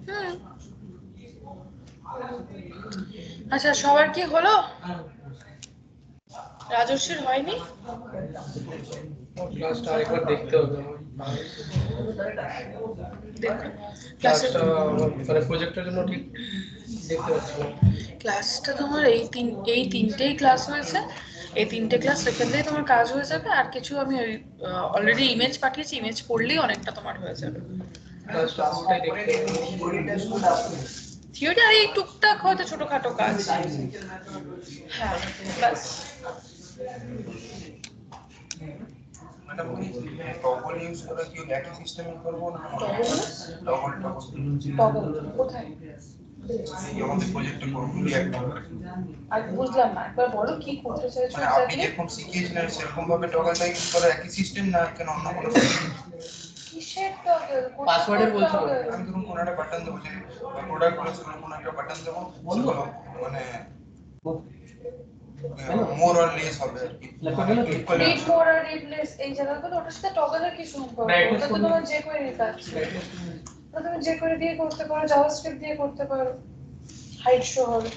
আচ্ছা, সবার কি হলো? রাজস্বীর হয়নি? ক্লাসটা আরেকবার দেখতে হবে। দেখুন ক্লাসটা মানে প্রজেক্টের জন্য ঠিক দেখতে পাচ্ছি না। ক্লাসটা তোমার এই তিনটেই ক্লাস হয়েছে, এই তিনটে ক্লাস রেখে দিলেই তোমার কাজ হয়ে যাবে। আর কিছু আমি অলরেডি ইমেজ পাঠিয়েছি, ইমেজ পড়লেই অনেকটা তোমার হয়ে যাবে। ক্লাসটা পুরোটাই দেখতে হবে। থিওরি আর এই টুকটাক হয়তো ছোটখাটো কাজ। হ্যাঁ, বাস। ম্যাডাম টগল ইউজ করে কি একই সিস্টেমে করব না? টগল কোথায়? আমাদের প্রজেক্টে করব রিঅ্যাক্ট। আর বুঝলাম না, একবার বলো কি করতে চাইছো মানে আপনি এক্স্যাক্টলি? যেরকম শিখিয়েছিলেন সেরকম ভাবে টগলটা ইউজ করে একই সিস্টেম না কেন অন্য কোনো system? কিসের টগল? পাসওয়ার্ডের বলছো? আমি ধরুন কোনো একটা বাটন দেবো, যে প্রোডাক্ট গুলো কোনো একটা বাটন দেবো, সেগুলো মানে মোর অর লেস হবে আর কি। রিড মোর আর রিপ্লেস এই জায়গাগুলো, ওটার সাথে টগলের কি সম্পর্ক? ওটা তো তোমার যে কোয়েরি কাজ, ওটা তুমি যে কোয়েরি দিয়ে করতে পারো, জাভাস্ক্রিপ্ট দিয়ে করতে পারো, হাইট শো হবে।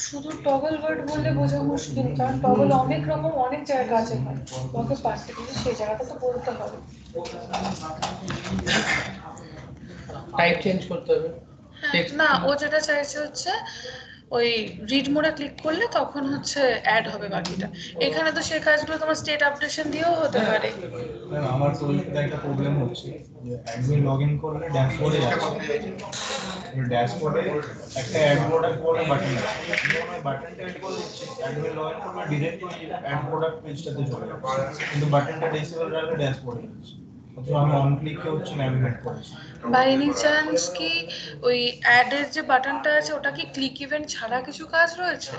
শুধু টগল ওয়ার্ড বললে বোঝা মুশকিল, কারণ টগল অনেক রকম অনেক জায়গায় কাজে হয়, তোমাকে পার্টিকুলার সেই জায়গাটা তো বলতে হবে। টাইপ চেঞ্জ করতে হবে। না, ও যেটা চাইছে হচ্ছে ওই রিড মোডে ক্লিক করলে তখন হচ্ছে অ্যাড হবে বাকিটা। এখানে তো সেই কাজগুলো তোমার স্টেট আপডেশন দিয়েও হতে পারে। আমার প্রজেক্টে একটা প্রবলেম হচ্ছে যে অ্যাডমিন লগইন করলে ড্যাশবোর্ডে যাচ্ছে, ড্যাশবোর্ডে একটা অ্যাড প্রোডাক্ট বলে বাটন আছে, যখন ওই বাটনটা এড করে দিচ্ছি অ্যাডমিন লগইন করলে ডিরেক্ট ওই অ্যাড প্রোডাক্ট পেজটাতে চলে যাচ্ছে, কিন্তু বাটনটা ডিসেবল রাখলে ড্যাশবোর্ডে যাচ্ছে, অথচ আমি অন ক্লিকে হচ্ছে ন্যাভিগেট করছি। বাই এনি চান্স কি ওই অ্যাডের যে বাটনটা আছে ওটা কি ক্লিক ইভেন্ট ছাড়া কিছু কাজ রয়েছে?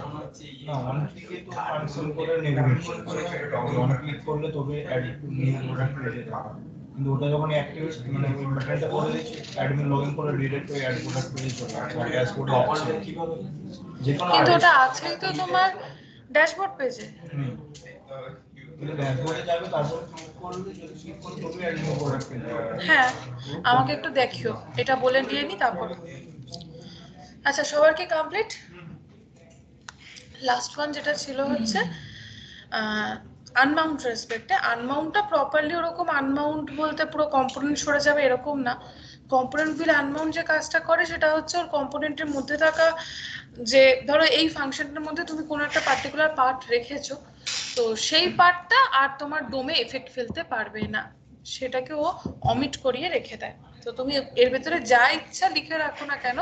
না, অন ক্লিকে তো ক্যান্সেল করে নেভিগেট করছে, অন ক্লিক করলে তবে অ্যাড নিউ প্রোডাক্ট পেজে যাবে, কিন্তু ওটা যখন অ্যাক্টিভেট মানে ওই বাটনটা করে দিচ্ছি অ্যাডমিন লগইন করে ডিরেক্ট ওই অ্যাড প্রোডাক্ট পেজে চলে যাচ্ছে, আর ড্যাশবোর্ডে যাচ্ছে কিভাবে? যেকোনো কিন্তু ওটা আছেই তো তোমার ড্যাশবোর্ড পেজে। কিন্তু ড্যাশবোর্ডে যাবে, তারপর ক্লিক করলে যদি ক্লিক করে তবে অ্যাড নিউ প্রোডাক্ট পেজে যাবে। হ্যাঁ, আমাকে একটু দেখিও, এটা বলে দিয়ে নি তারপর। আচ্ছা, সবার কি কমপ্লিট? লাস্ট ওয়ান যেটা ছিল হচ্ছে আনমাউন্ট রেসপেক্টে। আনমাউন্টটা প্রপারলি ওরকম আনমাউন্ট বলতে পুরো কম্পোনেন্ট সরে যাবে এরকম না। কম্পোনেন্ট বিল আনমাউন্ট যে কাজটা করে সেটা হচ্ছে ওর কম্পোনেন্টের মধ্যে থাকা, যে ধরো এই ফাংশনটার মধ্যে তুমি কোনো একটা পার্টিকুলার পার্ট রেখেছো, তো সেই পার্টটা আর তোমার ডোমে এফেক্ট ফেলতে পারবে না, সেটাকে ও অমিট করিয়ে রেখে দেয়। তো তুমি এর ভেতরে যা ইচ্ছা লিখে রাখো না কেন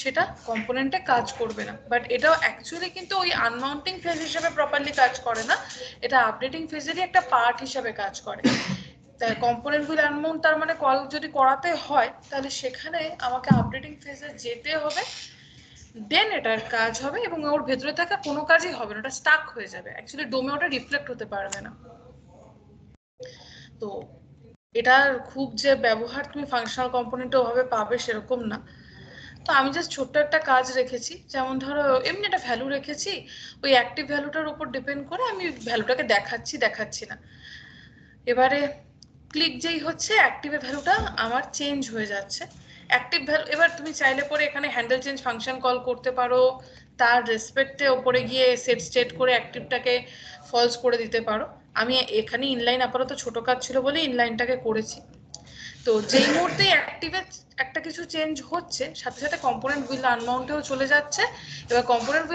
সেটা কম্পোনেন্টে কাজ করবে না। বাট এটাও অ্যাকচুয়ালি কিন্তু ওই আনমাউন্টিং ফেজ হিসেবে প্রপারলি কাজ করে না, এটা আপডেটিং ফেজেরই একটা পার্ট হিসেবে কাজ করে। তাই কম্পোনেন্ট গুলো আনমাউন্ট, তার মানে কল যদি করাতে হয় তাহলে সেখানে আমাকে আপডেটিং ফেজে যেতে হবে, দেন এটার কাজ হবে, এবং ওর ভেতরে থাকা কোনো কাজই হবে না, ওটা স্টাক হয়ে যাবে, অ্যাকচুয়ালি ডোমে ওটা রিফ্লেক্ট হতে পারবে না। তো এটার খুব যে ব্যবহার তুমি ফাংশনাল কম্পোনেন্টে ওভাবে পাবে সেরকম না। তো আমি জাস্ট ছোট্ট একটা কাজ রেখেছি, যেমন ধরো এমনি একটা ভ্যালু রেখেছি, ওই অ্যাক্টিভ ভ্যালুটার উপর ডিপেন্ড করে আমি ভ্যালুটাকে দেখাচ্ছি না। এবারে ক্লিক যেই হচ্ছে অ্যাক্টিভে ভ্যালুটা আমার চেঞ্জ হয়ে যাচ্ছে। অ্যাক্টিভ ভ্যালু এবার তুমি চাইলে পরে এখানে হ্যান্ডেল চেঞ্জ ফাংশন কল করতে পারো, তার রেসপেক্টে ওপরে গিয়ে সেট স্টেট করে অ্যাক্টিভটাকে ফলস করে দিতে পারো। আমি এখানে ইনলাইন আপাতত ছোট কাজ ছিল বলে ইনলাইনটাকে করেছি। তো যেই মুহূর্তে অ্যাক্টিভে একটা কিছু চেঞ্জ হচ্ছে, সাথে সাথে কম্পোনেন্ট উইল আনমাউন্টেও চলে যাচ্ছে। এবার কম্পোনেন্ট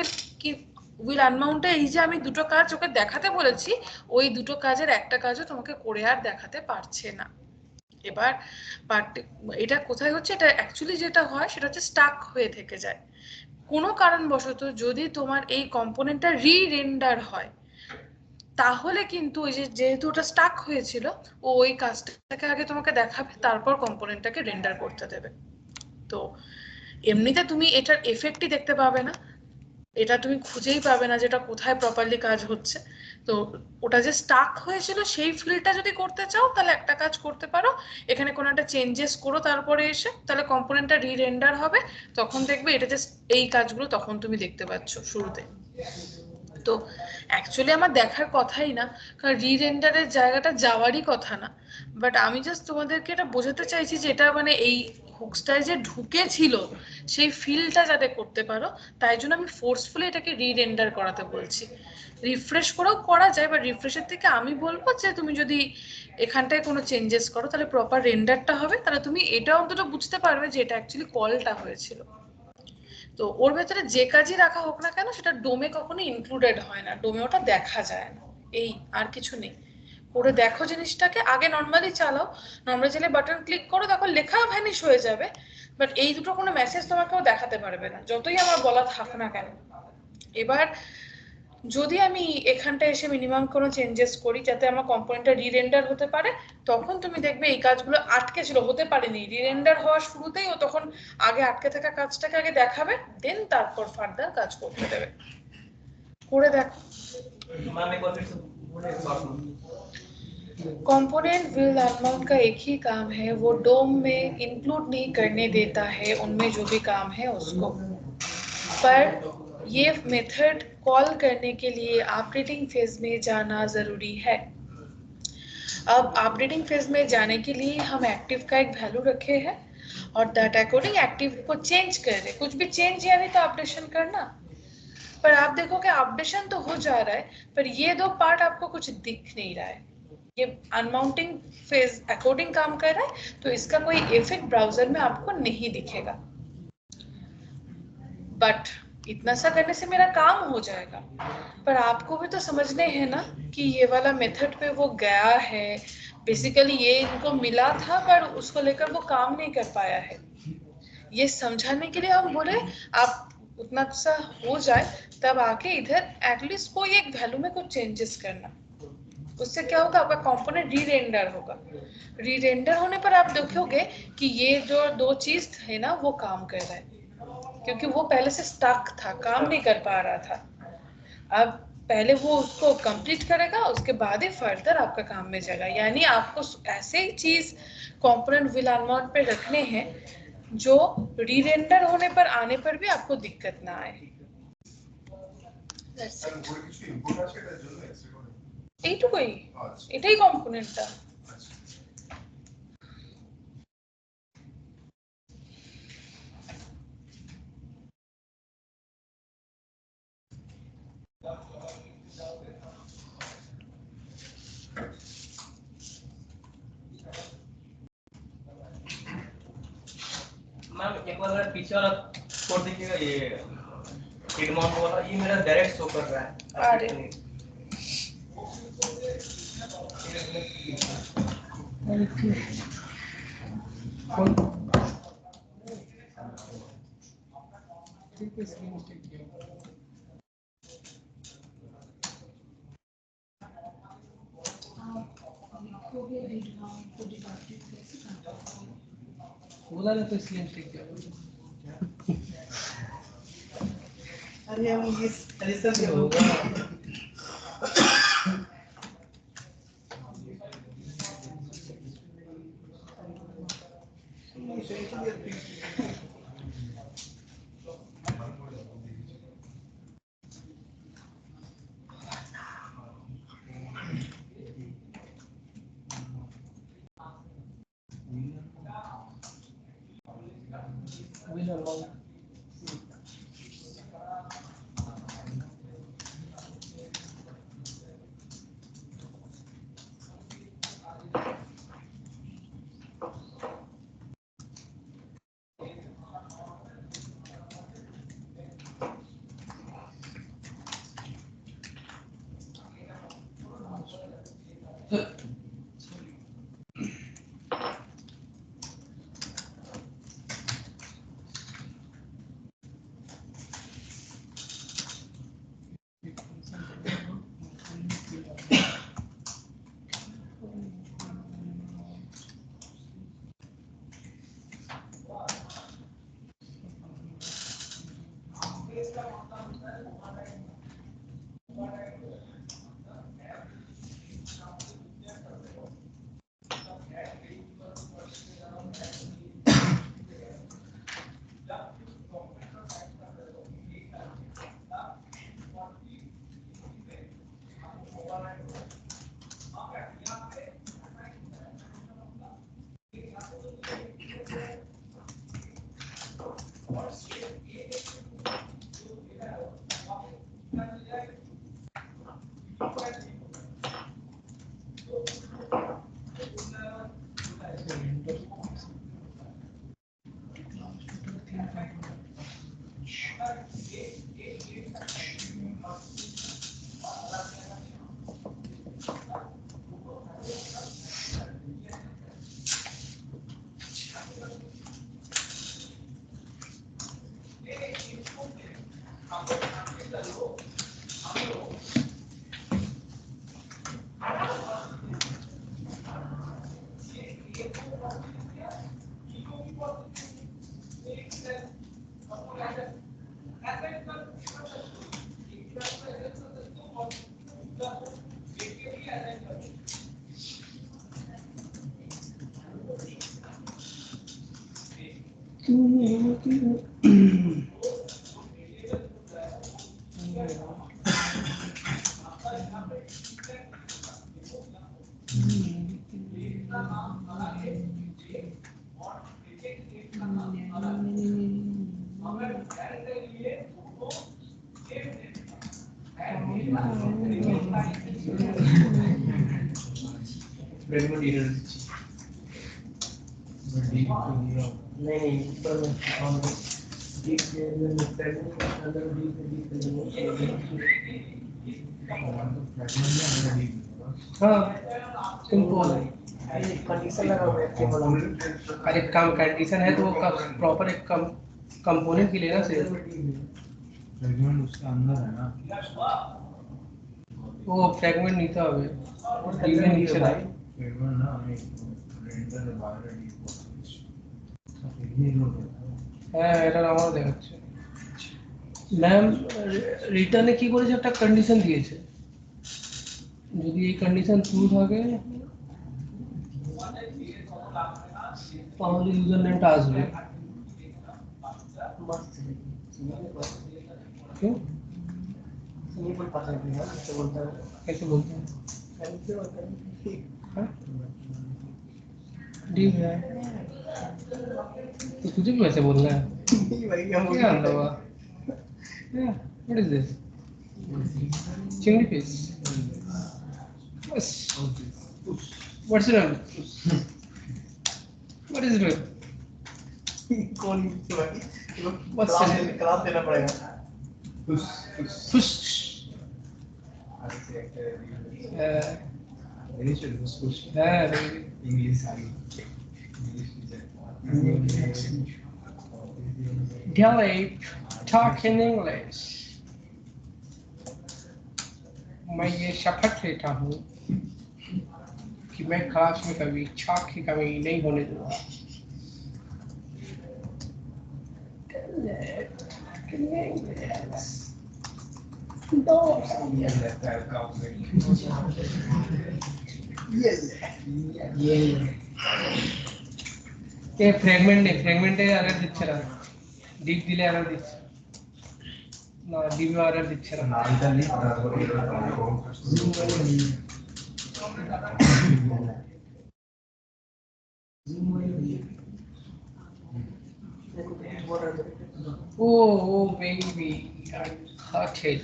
উইল আনমাউন্টে এই যে আমি দুটো কাজ ওকে দেখাতে বলেছি, ওই দুটো কাজের একটা কাজও তোমাকে করে আর দেখাতে পারছে না। এবার এটা কোথায় হচ্ছে, এটা অ্যাকচুয়ালি যেটা হয় সেটা হচ্ছে স্টাক হয়ে থেকে যায়। কোনো কারণবশত যদি তোমার এই কম্পোনেন্টটা রি-রেন্ডার হয়, তাহলে কিন্তু ওই যেহেতু ওটা স্টাক হয়েছিল, ও ওই কাজটাকে আগে তোমাকে দেখাবে, তারপর কম্পোনেন্টটাকে রেন্ডার করতে দেবে। তো এমনিতে তুমি এটার এফেক্টই দেখতে পাবে না, এটা তুমি খুঁজেই পাবে না যেটা কোথায় প্রপারলি কাজ হচ্ছে। তো ওটা যে স্টাক হয়েছিল সেই ফিল্ডটা যদি করতে চাও তাহলে একটা কাজ করতে পারো, এখানে কোনো একটা চেঞ্জেস করো তারপরে এসে, তাহলে কম্পোনেন্টটা রি-রেন্ডার হবে, তখন দেখবে এটা জাস্ট এই কাজগুলো তখন তুমি দেখতে পাচ্ছ শুরুতে। তো অ্যাকচুয়ালি আমার দেখার কথাই না, কারণ রি-রেন্ডারের জায়গাটা যাওয়ারই কথা না। বাট আমি জাস্ট তোমাদেরকে এটা বোঝাতে চাইছি যে এটা মানে এই হুকসটায় যে ঢুকেছিল সেই ফিলটা যাতে করতে পারো, তাই জন্য আমি ফোর্সফুলি এটাকে রি-রেন্ডার করাতে বলছি। রিফ্রেশ করেও করা যায়, বা রিফ্রেশের থেকে আমি বলবো যে তুমি যদি এখানটায় কোনো চেঞ্জেস করো তাহলে প্রপার রেন্ডারটা হবে, তাহলে তুমি এটা অন্তত বুঝতে পারবে যে এটা অ্যাকচুয়ালি কলটা হয়েছিল। তো ওর ভেতরে যে কাজই রাখা হোক না কেন সেটা ডোমে কখনো ইনক্লুডেড হয় না, ডোমে ওটা দেখা যায় না, এই আর কিছু নেই। করে দেখো জিনিসটাকে, আগে নর্মালি চালাও, নর্মালি চালিয়ে বাটন ক্লিক করো, দেখো লেখা ভ্যানিশ হয়ে যাবে, বাট এই দুটো কোনো মেসেজ তোমাকেও দেখাতে পারবে না যতই আমার বলা থাক না কেন। এবার যদি আমি এখানটা এসে মিনিমাম কোনো চেঞ্জেস করি যাতে আমার কম্পোনেন্টটা রি-রেন্ডার হতে পারে, তখন তুমি দেখবে এই কাজগুলো আটকে ছিল, হতে পারেনি, রি-রেন্ডার হওয়ার শুরুতেই ও তখন আগে আটকে থাকা কাজটাকে আগে দেখাবে, দেন তারপর ফার্দার কাজ করতে দেবে। করে দেখো। मैम एक बार फिर से बोले शॉर्ट में। कंपोनेंट विल अनमाउंट का एक ही काम है, वो डोम में इंक्लूड नहीं करने देता है उनमें जो भी काम है उसको, पर ये मेथड कॉल करने के लिए ऑपरेटिंग फेज में जाना जरूरी है। अब ऑपरेटिंग फेज में जाने के लिए हम एक्टिव का एक वैल्यू रखे हैं और दैट अकॉर्डिंग एक्टिव को चेंज कर रहे, कुछ भी चेंज यानी तो अपडेशन करना। पर आप देखोगे अपडेशन तो हो जा रहा है, पर ये दो पार्ट आपको कुछ दिख नहीं रहा है। ये अनमाउंटिंग फेज अकॉर्डिंग काम कर रहा है, तो इसका कोई इफेक्ट ब्राउजर में आपको नहीं दिखेगा। बट इतना सा करने से मेरा काम हो जाएगा, पर आपको भी तो समझने हैं ना कि ये वाला मेथड पे वो गया है, बेसिकली ये इनको मिला था पर उसको लेकर वो काम नहीं कर पाया है। ये समझाने के लिए हम बोले आप उतना सा हो जाए तब आके इधर एटलीस्ट कोई एक वैल्यू में कुछ चेंजेस करना, उससे क्या होगा, आपका कंपोनेंट री-रेंडर होगा। री-रेंडर होने पर आप देखोगे कि ये जो दो चीज है ना वो काम कर रहा है, क्योंकि वो पहले से स्टक था, काम नहीं कर पा रहा था। अब पहले वो उसको कंप्लीट करेगा, उसके बाद ही फर्दर आपका काम में जाएगा। यानी आपको ऐसे ही चीज कंपोनेंट विल अनमाउंट पे रखने हैं जो री-रेंडर होने पर आने पर भी आपको दिक्कत ना आए। এইটুকুই, এটাই কম্পোনেন্টটা। मैम एक बार अगर पीछे वाला कोड देखिएगा, ये फीड माउंट वाला, ये मेरा डायरेक्ट शो कर रहा है। अरे बोला ना तो इसलिए मिस्टेक किया। अरे हम ये सजेशन ये होगा will allow ब्रेड में डीलर नहीं ऊपर में डीप में प्रेगनेंट अंदर डीप हाँ सिंपल अरे कंडीशन लगा हुआ है केवल अरे कम कंडीशन है तो वो प्रॉपर एक कंपोनेंट की लेना से फ्रेगमेंट उसके अंदर है ना वो फ्रैगमेंट नहीं था अबे डील में नीचे था फ्रेगमेंट ना हमें रेंडर है बाहर डीप ये लोग হ্যাঁ এটা আমার দেখাচ্ছে ম্যাম রিটার্নে কি করেছে একটা কন্ডিশন দিয়েছে যদি এই কন্ডিশন ট্রু থাকে তাহলে ইউজার নেমটা আসবে मस्त है क्यों ये बोल पता नहीं है कैसे बोलता है कैसे बोलते हैं कैसे बोलता है हाँ? डीप है तो तुझे भी वैसे बोलना है भाई हम क्या अंदर हुआ व्हाट इज दिस चिंगड़ी फिश बस what's it what is it कौन से भाई What's it? क्लास देना पड़ेगा फिश ऐसे एक है इंग्लिश सारी English Delete talk in English मैं ये शपथ लेता हूँ कि मैं क्लास में कभी छाक की कमी नहीं होने दूंगा ये फ्रेगमेंट एरर দিচ্ছে না ডিপ দিলে এরর দিচ্ছে না ডিপ এরর দিচ্ছে না नालता नहीं তারপরে oh baby I got it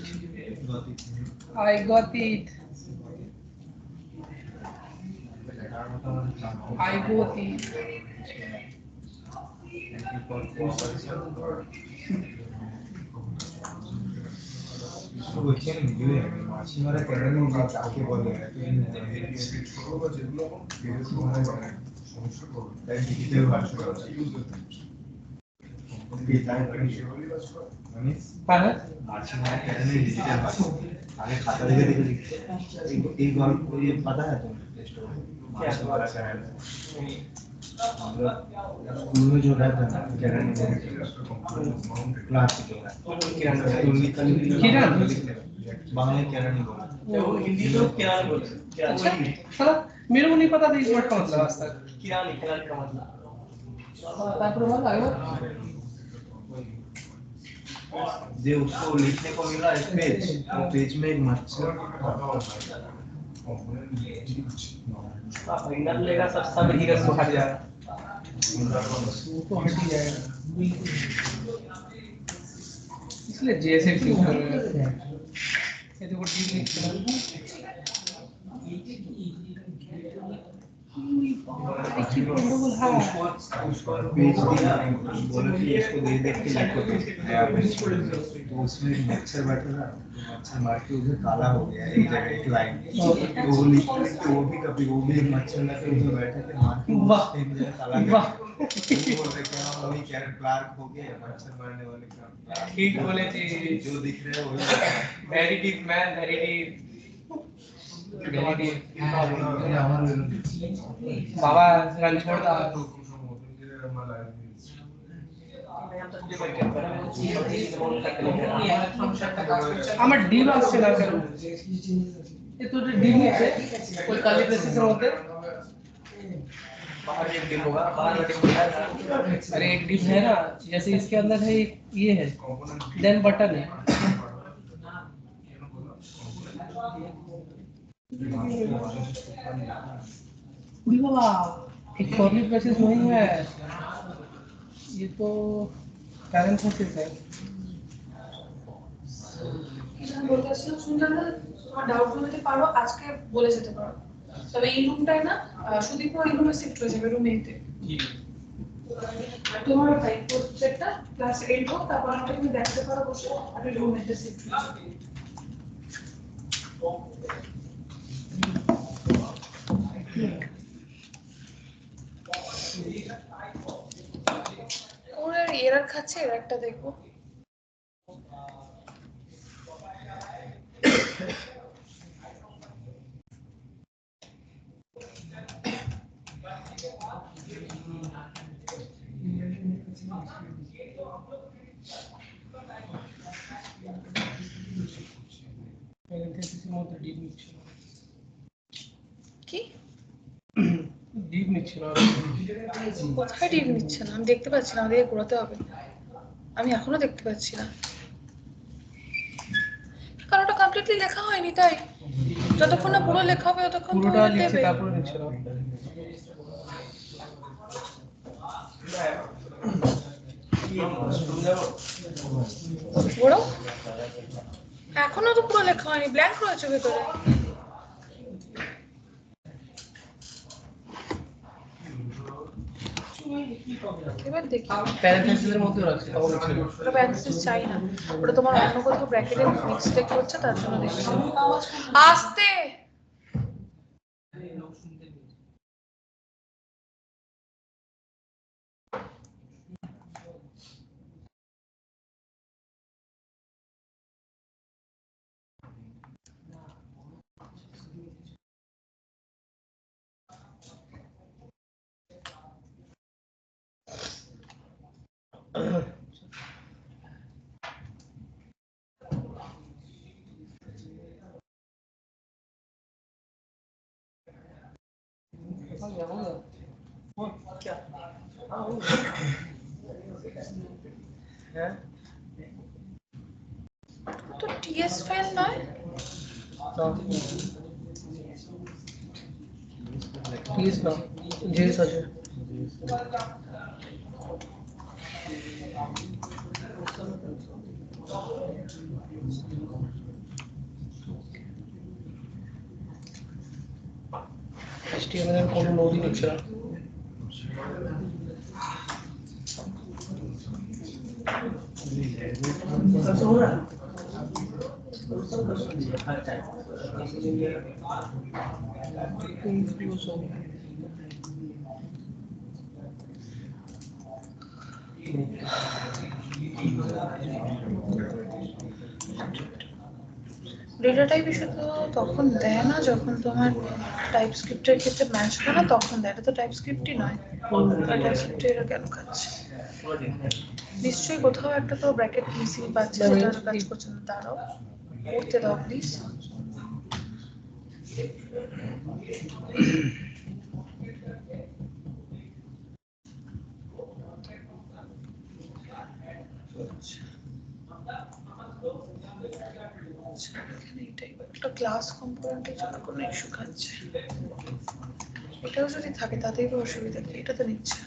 I got it I got it বুঝছেন ভিডিও মাসিমারা কেন যে কাকে বলে তাই ডিজিটাল ভার্সন हाँ मासिमारा केन डिजिटल भार्सन आगे खाता देखे लिखते एक गल्प ये पता है तुम्हें स्टोरी मासिमारा केन हम लोग स्कूल में जो रहता है ना केरन क्लास जो है किरण बांग्ला केरन बोला हिंदी तो किरान बोलते हैं अच्छा चलो मेरे को नहीं पता था इस वर्ड का मतलब आज तक किरान का मतलब तापर बोल आगे जे उसको लिखने को मिला एक पेज तो पेज में एक मच्छर फाइनल लेगा सब हीरो को हट जाएगा वो तो हट ही जाएगा इसलिए जैसे क्लिक कर रहे हैं ये देखो डी लिख কি গন্ডগোল হ্যাঁ उसको पेज दिया बोला कि इसको देख के लिखो तो उसमें मच्छर बैठा था मच्छर मार के उधर काला हो गया एक जगह एक लाइन तो वो लिख के वो भी कभी वो भी मच्छर लगे उधर बैठे थे मार के एक जगह काला कर दिया बोल रहे क्या वही कैरेट क्लार्क हो गया मच्छर मारने वाले का ठीक बोले जी जो दिख रहा है वही very deep man very deep बाबा रन छोड़ दा আমার ডিম আসছে না কেন ये तो डिम है कोई काली प्रेसिस होते बाहर एक डिम होगा बाहर में डिम होगा अरे एक डिम है ना जैसे इसके अंदर है ये है देन बटन है उड़ी बाबा एक कर्ली प्रेसिस नहीं है ये तो पैरेंट प्रेसिस है বলতেছিলাম সুন্দর তোমার ডাউট বলতে পারো আজকে বলে যেতে পারো তবে এই রুমটাই না সুদীপ এই রুমে শিফট হয়ে যাবে রুম এতে তোমার ফাইভ সেটটা ক্লাস 8 হোক তারপর আমরা তুমি দেখতে পারো বসে আর রুম এতে শিফট হয়ে যাবে ওরা এরার খাচ্ছে এরারটা দেখো কি ডিম নিচ্ছে না কোথায় ডিম নিচ্ছে না আমি দেখতে পাচ্ছি না আমাদেরকে ঘোরাতে হবে আমি এখনো দেখতে পাচ্ছি না কারণ ওটা কমপ্লিটলি লেখা হয়নি তাই যতক্ষণ না পুরো লেখা হবে ততক্ষণ পুরোটা লিখছে তারপরে নিচ্ছে না বড় এখনো তো পুরো লেখা হয়নি ব্ল্যাঙ্ক রয়েছে ভেতরে এবার দেখি প্যারেন্থেসিসের মধ্যে রাখছে তখন লিখছে না ওটা প্যারেন্থেসিস চাই না ওটা তোমার অন্য কোথাও ব্র্যাকেটে মিক্সটেক হচ্ছে তার জন্য দেখছি আস্তে তো টিএস ফাইল নয় প্লিজ না জেস আছে HTML এর কোনো নোডই নিচ্ছে না ডেটা টাইপ শুধু তখন দেয় না যখন তোমার টাইপ স্ক্রিপ্টের ক্ষেত্রে ম্যাচ করে না তখন দেয় এটা তো টাইপ স্ক্রিপ্টই নয় টাইপ স্ক্রিপ্টে এরা কেন খাচ্ছে নিশ্চয়ই কোথাও একটা তো ব্র্যাকেট মিসিং পাচ্ছে যেটা কাজ করছে না দাঁড়াও করতে দাও প্লিজ একটা ক্লাস কম্পোনেন্টের জন্য কোনো ইস্যু খাচ্ছে এটাও যদি থাকে তাতেই তো অসুবিধা কি এটা তো নিচ্ছে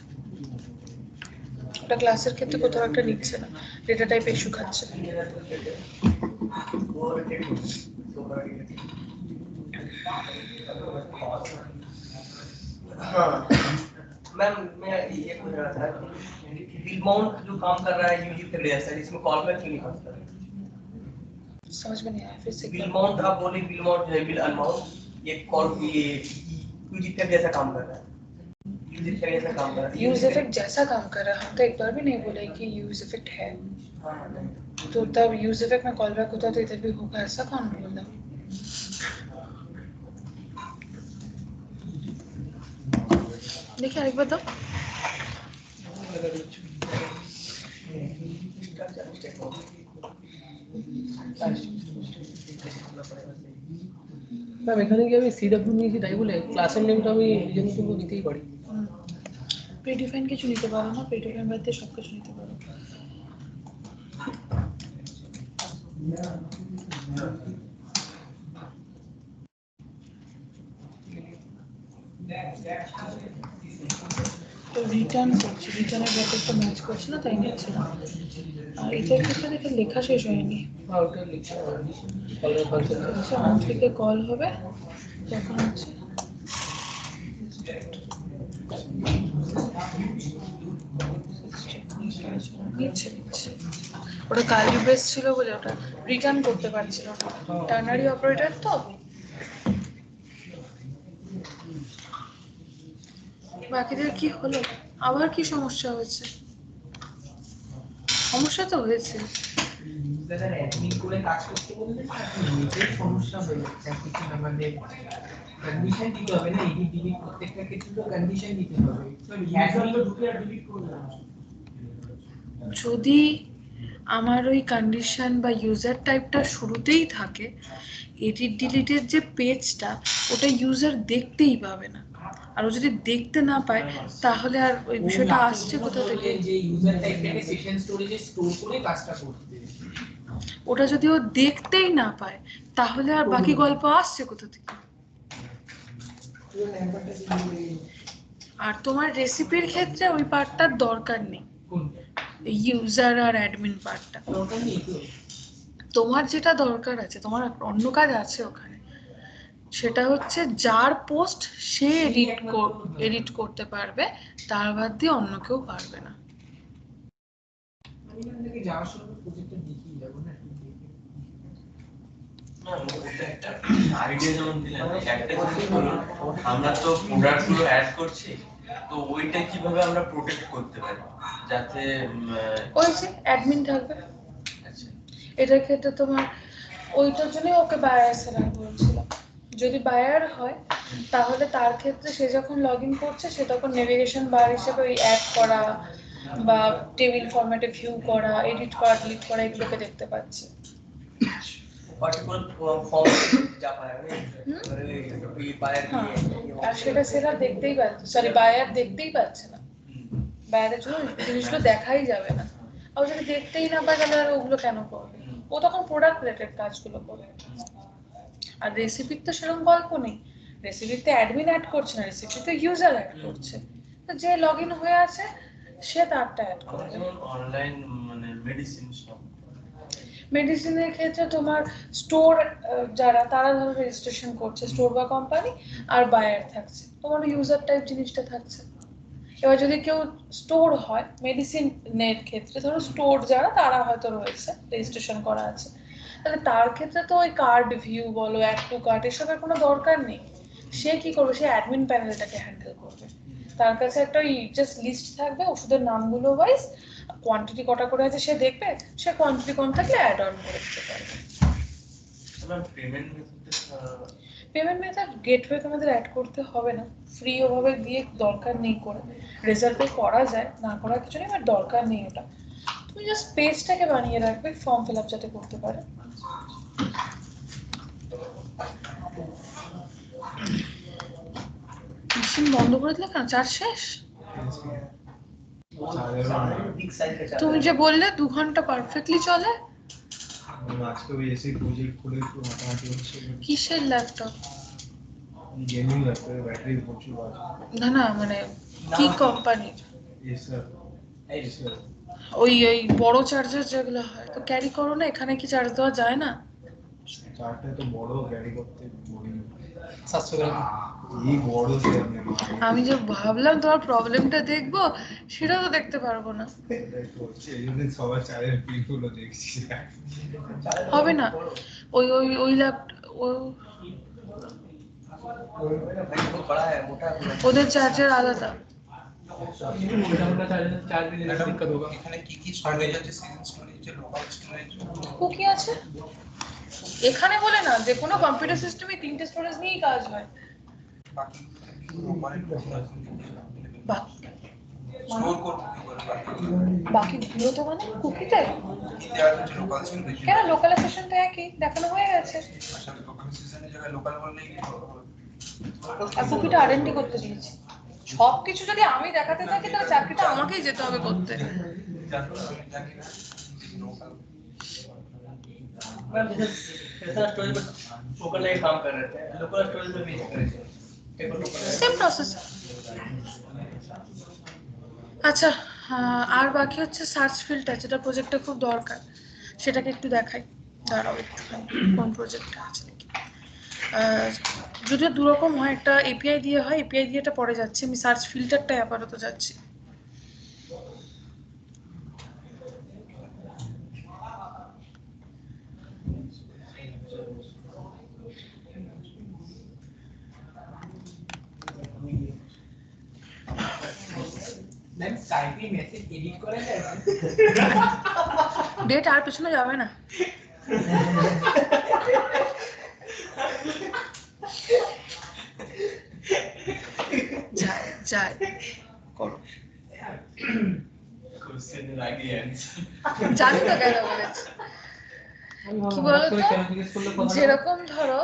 ওটা ক্লাসের ক্ষেত্রে কোথাও একটা নিচ্ছে না ডেটা টাইপ ইস্যু খাচ্ছে हाँ मैम मैं ये पूछ रहा था बिल माउंट जो काम कर रहा है यूजी थ्रेड साइड इसमें कॉल बैक क्यों नहीं करता? समझ में नहीं आया, फिर से बिल क्या? माउंट आप बोले बिल माउंट जो है बिल अमाउंट ये कॉल ये यूजी थ्रेड जैसा काम कर रहा है, यूजी थ्रेड जैसा काम कर रहा है। यूज इफेक्ट जैसा काम कर रहा है, हम तो एक बार भी नहीं बोले कि यूज इफेक्ट है। हाँ नहीं तो तब यूज इफेक्ट में कॉल बैक होता तो इधर भी होगा, ऐसा कौन बोला? देखिए एक बार तो ম্যাম এখানে কি আমি সিডব্লিউ নিয়েছি তাই বলে ক্লাসের নেমটা আমি রিজন কিন্তু দিতেই পারি। প্রিডিফাইন কিছু নিতে পারো না, প্রিডিফাইন বাদ দিয়ে সব কিছু নিতে পারো। তো রিটার্ন করছি, রিটার্নের ব্যাপারটা ম্যাচ করছে না তাই নিচ্ছে না। আর এটার ক্ষেত্রে দেখে লেখা শেষ হয়নি। হ্যাঁ ওটা লিখছি কলের ফাংশন আচ্ছা অন থেকে কল হবে তখন হচ্ছে নিচ্ছে ওটা কালি বেস ছিল বলে ওটা রিটার্ন করতে পারছিল না, টার্নারি অপারেটর তো। বাকিদের কি হলো, আবার কি সমস্যা হয়েছে? সমস্যা তো হয়েছে। ইউজারের অ্যাডমিন করে কাজ করতে বললে নিজের সমস্যা হয়ে যাচ্ছে। কিছু আমাদের কন্ডিশন দিতে হবে না, এডিট ডিলিট প্রত্যেকটা ক্ষেত্রে তো কন্ডিশন দিতে হবে। অ্যাডমিন তো ঢুকে আর ডিলিট করবে না। যদি আমার ওই কন্ডিশন বা ইউজার টাইপটা শুরুতেই থাকে, এডিট ডিলিটের যে পেজটা ওটা ইউজার দেখতেই পাবে না। আর ও যদি দেখতে না পায় তাহলে আর ওই বিষয়টা আসছে কোথা থেকে? যে ইউজার টাইপটাকে সেশন স্টোরেজে স্টোর করে কাজটা করতে, ওটা যদি ও দেখতেই না পায় তাহলে আর বাকি গল্প আসছে কোথা থেকে? আর তোমার রেসিপির ক্ষেত্রে ওই পার্টটার দরকার নেই, ইউজার আর অ্যাডমিন পার্টটা। দরকার নেই তো। তোমার যেটা দরকার আছে, তোমার অন্য কাজ আছে ওখানে, সেটা হচ্ছে যার পোস্ট সে এডিট করতে পারবে, তার বাদ দিয়ে অন্য কেউ পারবে না। আমি এখান থেকে যাওয়ার সময় প্রজেক্টটা দেখিয়ে যাবো না। একটা আইডিয়া যেমন দিলেন, একটা জিনিস বলুন, আমরা তো প্রোডাক্ট গুলো অ্যাড করছি, তো ওইটা কিভাবে আমরা প্রোটেক্ট করতে পারি যাতে ওই যে অ্যাডমিন থাকবে। আচ্ছা এটার ক্ষেত্রে তোমার ওইটার জন্যই ওকে বায়ার সেলার বলছিলাম। যদি বায়ার হয় তাহলে তার ক্ষেত্রে সে যখন লগ ইন করছে সে তখন নেভিগেশন বার হিসেবে ওই অ্যাড করা বা টেবিল ফরম্যাটে ভিউ করা, এডিট করা, ডিলিট করা এগুলোকে দেখতে পাচ্ছে। পার্টিকুলার ফর্ম যা পায় মানে এই বায়ার হ্যাঁ, আর সেটা সেলার দেখতেই পাচ্ছে, সরি বায়ার দেখতেই পাচ্ছে না। বায়ারের জন্য জিনিসগুলো দেখাই যাবে না। আর যদি দেখতেই না পায় তাহলে আর ওগুলো কেন করবে? ও তখন প্রোডাক্ট রিলেটেড কাজগুলো করবে। আর রেসিপির তো সেরকম গল্প নেই, রেসিপিতে অ্যাডমিন অ্যাড করছে না, রেসিপিতে ইউজার অ্যাড করছে। তো যে লগ ইন হয়ে আছে সে তারটা অ্যাড আমরা করবে। যেমন অনলাইন মানে মেডিসিন সব মেডিসিনের ক্ষেত্রে তোমার স্টোর যারা তারা ধরো রেজিস্ট্রেশন করছে, স্টোর বা কোম্পানি, আর বায়ার থাকছে, তোমার ইউজার টাইপ জিনিসটা থাকছে। এবার যদি কেউ স্টোর হয় মেডিসিনের ক্ষেত্রে, ধরো স্টোর যারা তারা হয়তো রয়েছে রেজিস্ট্রেশন করা আছে, তাহলে তার ক্ষেত্রে তো ওই কার্ড ভিউ বলো, অ্যাড টু কার্ট এসবের কোনো দরকার নেই। সে কি করবে, সে অ্যাডমিন প্যানেলটাকে হ্যান্ডেল করবে। তার কাছে একটা ওই জাস্ট লিস্ট থাকবে ওষুধের নামগুলো ওয়াইজ, কোয়ান্টিটি কটা করে আছে সে দেখবে, সে কোয়ান্টিটি কম থাকলে অ্যাড অন করে দিতে পারবে। ম্যাম পেমেন্ট মেথডটা পেমেন্ট মেথড গেটওয়ে তোমাদের অ্যাড করতে হবে না, ফ্রি ওভাবে দিয়ে দরকার নেই করে। রেজাল্টে করা যায়, না করার কিছু নেই, বাট দরকার নেই ওটা। তুমি জাস্ট পেজটাকে বানিয়ে রাখবে ফর্ম ফিল আপ যাতে করতে পারে। মেশিন বন্ধ করে দিলে কেন? চার্জ শেষ? बिग साइज का তুমি যে বললে 2 ঘন্টা পারফেক্টলি চলে। আজকে ওই এসে প্রজেক্ট করে একটু মোটামুটি হচ্ছে। কিসের ল্যাপটপ? গেমিং ল্যাপটপের ব্যাটারি প্রচুর আছে। না না মানে কি কোম্পানির? এসার এসার ওই ওই বড় চার্জার যেগুলো হয় তো ক্যারি করো না, এখানে কি চার্জ দেওয়া যায় না? চারটা তো বড় ক্যারি করতে বোরিং। 700 গ্রাম। এই বড় সামনে আমি যে ভাবলাম তোমার প্রবলেমটা দেখবো, সেটা তো দেখতে পারবো না। হচ্ছে এই জন্য সবার চায়ের পিলগুলো দেখছি। হবে না, ওই ওই ওই ল্যাপ बहुत बड़ा है, मोटा है पूरा। ওদের চার্জার আলাদা। चार्ज में दिक्कत होगा। এখানে কি কি স্টোরেজ আছে? Session storage, local storage, cookie আছে এখানে বলে না, যে কোনো কম্পিউটার সিস্টেমে 3টে স্টোরেজ নিয়েই কাজ হয়। বাকি ওপরে বাকি স্টোর করব কি করে? বাকিগুলো তো মানে কুকিতে বাকিতে আর হচ্ছে লোকাল স্টোরেজ। কেন, লোকাল সেশন তো একই দেখানো হয়ে গেছে। আসলে লোকাল সিজনের জায়গায় লোকাল বললেই কি হবে? আর কুকিটা আরএনডি করতে দিয়েছি। সবকিছু যদি আমি দেখাতে থাকি তাহলে চাকরিটা আমাকেই যেতে হবে করতে। জানো আমি জানি না লোকাল मैम जैसे ऐसा स्टोरेज में लोकल में काम कर रहे थे, लोकल स्टोरेज में भी कर रहे थे, टेबल लोकल সেম প্রসেস। আচ্ছা, আর বাকি হচ্ছে সার্চ ফিল্ডটা, যেটা প্রজেক্টে খুব দরকার, সেটাকে একটু দেখাই। দাঁড়াও একটুখানি, কোন প্রজেক্টটা আছে দেখি। যদিও দুরকম হয়, একটা এপিআই দিয়ে হয়, এপিআই দিয়ে এটা পরে যাচ্ছে, আমি সার্চ ফিল্টারটাই আপাতত যাচ্ছি। मैम साइट में मैसेज एडिट করে দেয়। ডেট আর পিছনে যাবে না। যায় যায় করো। কোশ্চেনের আগে অ্যানসার। জানি তো কেন বলেছি। কি বলতো, যেরকম ধরো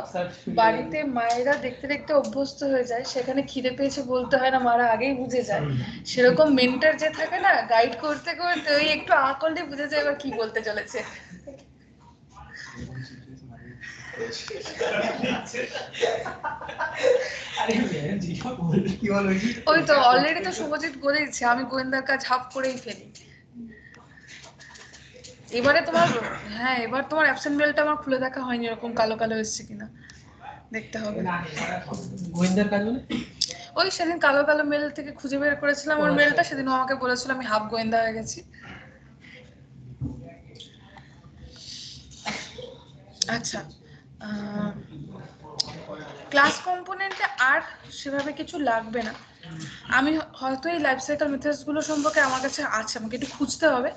বাড়িতে মায়েরা দেখতে দেখতে অভ্যস্ত হয়ে যায়, সেখানে খিদে পেয়েছে বলতে হয় না, মারা আগেই বুঝে যায়। সেরকম মেন্টর যে থাকে না, গাইড করতে করতে ওই একটু আ করলে বুঝে যায় এবার কি বলতে চলেছে। আরে ম্যাম জিজ্ঞাসা বললে কি বলবো কি? ওই তো অলরেডি তো শুভজিৎ বলেইছে, আমি গোয়েন্দার কাজ হাফ করেই ফেলি। এবারে তোমার, হ্যাঁ এবার তোমার অ্যাবসেন্ট মেলটা আমার খুলে দেখা হয়নি, এরকম কালো কালো এসছে কিনা দেখতে হবে। না গোয়েন্দার কাজ মানে ওই সেদিন কালো কালো মেল থেকে খুঁজে বের করেছিলাম ওর মেলটা, সেদিন ও আমাকে বলেছিল আমি হাফ গোয়েন্দা হয়ে গেছি। আচ্ছা, ক্লাস কম্পোনেন্টে আর সেভাবে কিছু লাগবে না। আমি হয়তো এই লাইফ সাইকেল মেথডস গুলো সম্পর্কে আমার কাছে আছে, আমাকে একটু খুঁজতে হবে,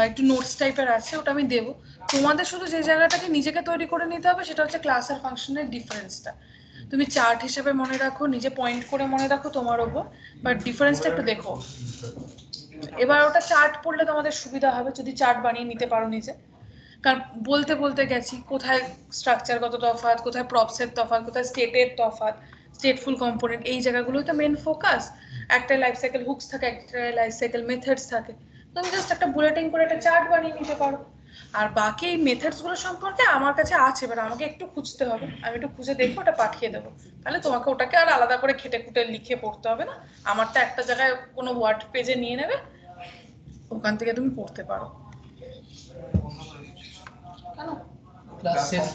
একটু নোটস টাইপের আছে, ওটা আমি দেবো। তোমাদের শুধু যে জায়গাটাকে নিজেকে তৈরি করে নিতে হবে সেটা হচ্ছে ক্লাস আর ফাংশনের ডিফারেন্সটা। তুমি চার্ট হিসেবে মনে রাখো, নিজে পয়েন্ট করে মনে রাখো তোমার ওপর, বাট ডিফারেন্সটা একটু দেখো। এবার ওটা চার্ট পড়লে তোমাদের সুবিধা হবে, যদি চার্ট বানিয়ে নিতে পারো নিজে। কারণ বলতে বলতে গেছি, কোথায় স্ট্রাকচারগত তফাৎ, কোথায় প্রপসের তফাৎ, কোথায় স্টেটের তফাৎ, স্টেটফুল কম্পোনেন্ট, এই জায়গাগুলোই তো মেন ফোকাস। একটা লাইফ সাইকেল হুকস থাকে, একটা লাইফ সাইকেল মেথডস থাকে। তুমি জাস্ট একটা বুলেটিং করে একটা চার্ট বানিয়ে নিতে পারো। আর বাকি এই মেথডস গুলো সম্পর্কে আমার কাছে আছে, এবার আমাকে একটু খুঁজতে হবে, আমি একটু খুঁজে দেখবো, ওটা পাঠিয়ে দেবো। তাহলে তোমাকে ওটাকে আর আলাদা করে খেটে খুঁটে লিখে পড়তে হবে না, আমারটা একটা জায়গায় কোনো ওয়ার্ড পেজে নিয়ে নেবে, ওখান থেকে তুমি পড়তে পারো। কেন ক্লাস শেষ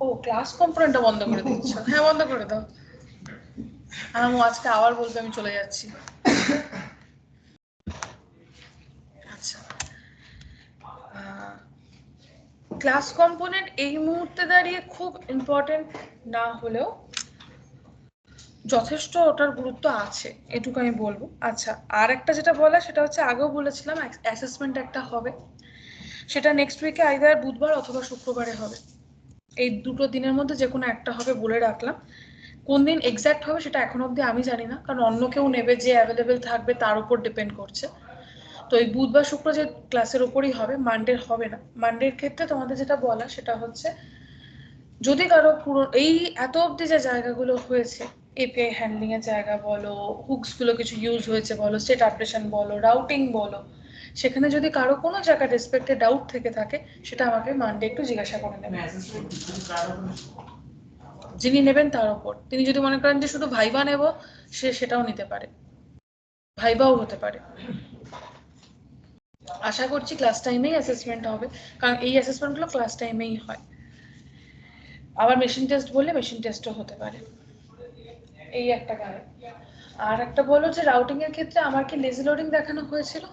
ও ক্লাস কম্পোনেন্টটা বন্ধ করে দিচ্ছ? হ্যাঁ বন্ধ করে দাও। আমি আজকে আবার বলতে আমি চলে যাচ্ছি। আচ্ছা, ক্লাস কম্পোনেন্ট এই মুহূর্তে দাঁড়িয়ে খুব ইম্পর্টেন্ট না হলেও যথেষ্ট ওটার গুরুত্ব আছে, এটুকু আমি বলবো। আচ্ছা, আর একটা যেটা বলা সেটা হচ্ছে, আগেও বলেছিলাম অ্যাসেসমেন্ট একটা হবে, সেটা নেক্সট উইকে আইদার বুধবার অথবা শুক্রবারে হবে। এই দুটো দিনের মধ্যে যে কোনো একটা হবে বলে রাখলাম। কোন দিন এক্স্যাক্ট হবে সেটা এখন অবধি আমি জানি না, কারণ অন্য কেউ নেবে, যে অ্যাভেলেবেল থাকবে তার উপর ডিপেন্ড করছে। তো এই বুধবার শুক্র যে ক্লাসের উপরই হবে, মানডের হবে না। মানডের ক্ষেত্রে তোমাদের যেটা বলা সেটা হচ্ছে, যদি কারো পুরো এই এত অবধি যে জায়গাগুলো হয়েছে, এপিআই হ্যান্ডলিং এর জায়গা বলো, হুকস গুলো কিছু ইউজ হয়েছে বলো, স্টেট আপডেশন বলো, রাউটিং বলো, সেখানে যদি কারো কোনো জায়গায় রেসপেক্টে ডাউট থেকে থাকে, সেটা আমাকে মানডে একটু জিজ্ঞাসা করে নেবেন। যিনি নেবেন তার উপর, তিনি যদি মনে করেন যে শুধু ভাইবা নেব, সে সেটাও নিতে পারে, ভাইবাও হতে পারে। আশা করছি ক্লাস টাইমেই অ্যাসেসমেন্ট হবে, কারণ এই অ্যাসেসমেন্টগুলো ক্লাস টাইমেই হয়। আবার মেশিন টেস্ট বললে মেশিন টেস্টও হতে পারে, এই একটা কারণ। আর একটা বলো যে রাউটিং এর ক্ষেত্রে আমার কি লেজি লোডিং দেখানো হয়েছিল?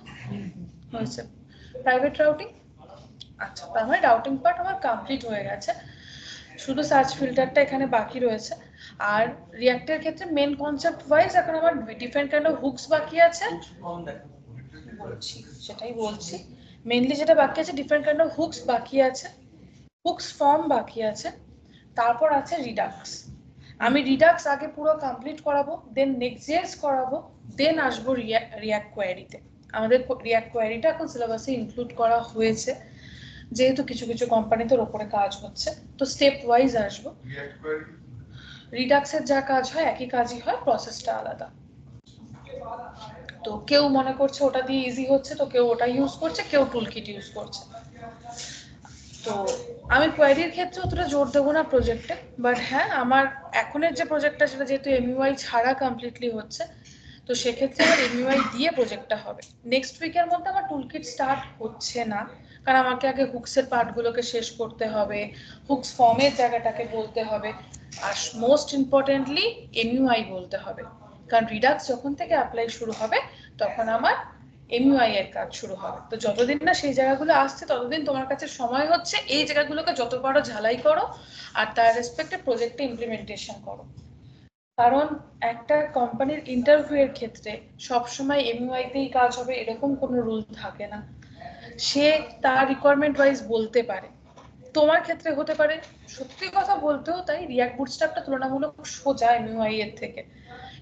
হয়েছে। প্রাইভেট রাউটিং, আচ্ছা তার মানে রাউটিং পার্ট আমার কমপ্লিট হয়ে গেছে, শুধু সার্চ ফিল্টারটা এখানে বাকি রয়েছে। আর রিঅ্যাক্টের ক্ষেত্রে মেন কনসেপ্ট ওয়াইজ এখন আমার ডিফারেন্ট কাইন্ড অফ হুকস বাকি আছে, সেটাই বলছি। মেইনলি যেটা বাকি আছে ডিফারেন্ট কাইন্ড অফ হুকস বাকি আছে, হুকস ফর্ম বাকি আছে, তারপর আছে রিডাক্স। আমি রিডাক্স আগে পুরো কমপ্লিট করাবো, দেন নেক্সট করাবো, দেন আসবো রিঅ্যাক্ট কোয়ারিতে। আমাদের রিঅ্যাক্ট কোয়ারিটা এখন সিলেবাসে ইনক্লুড করা হয়েছে, যেহেতু কিছু কিছু কোম্পানিদের ওপরে কাজ হচ্ছে, তো স্টেপ ওয়াইজ আসবো। রিডাক্সের যা কাজ হয় একই কাজই হয়, প্রসেসটা আলাদা। তো কেউ মনে করছে ওটা দিয়ে ইজি হচ্ছে, তো কেউ ওটা ইউজ করছে, কেউ টুলকিট ইউজ করছে। তো আমি কোয়ারির ক্ষেত্রে অতটা জোর দেবো না প্রজেক্টে, বাট হ্যাঁ আমার এখনের যে প্রজেক্টটা সেটা যেহেতু এমইউআই ছাড়া কমপ্লিটলি হচ্ছে, তো সেক্ষেত্রে আমার এমইউআই দিয়ে প্রজেক্টটা হবে। নেক্সট উইকের মধ্যে আমার টুলকিট স্টার্ট হচ্ছে না, কারণ আমাকে আগে হুকসের পার্টগুলোকে শেষ করতে হবে, হুকস ফর্মের জায়গাটাকে বলতে হবে, আর মোস্ট ইম্পর্টেন্টলি এমইউআই বলতে হবে। কারণ রিডাক্স যখন থেকে অ্যাপ্লাই শুরু হবে তখন আমার এমইউআই এর কাজ শুরু হবে। তো যতদিন না সেই জায়গাগুলো আসছে ততদিন তোমার কাছে সময় হচ্ছে এই জায়গাগুলোকে যত পারো ঝালাই করো আর তার রেসপেক্টে প্রজেক্টে ইমপ্লিমেন্টেশন করো। কারণ একটা কোম্পানির ইন্টারভিউ এর ক্ষেত্রে সবসময় এমইউআইতেই কাজ হবে এরকম কোনো রুল থাকে না, সে তার রিকোয়ারমেন্ট ওয়াইজ বলতে পারে। তোমার ক্ষেত্রে হতে পারে, সত্যি কথা বলতেও তাই, রিঅ্যাক্ট বুটস্ট্র্যাপটা তুলনামূলক সোজা এমইউআই এর থেকে।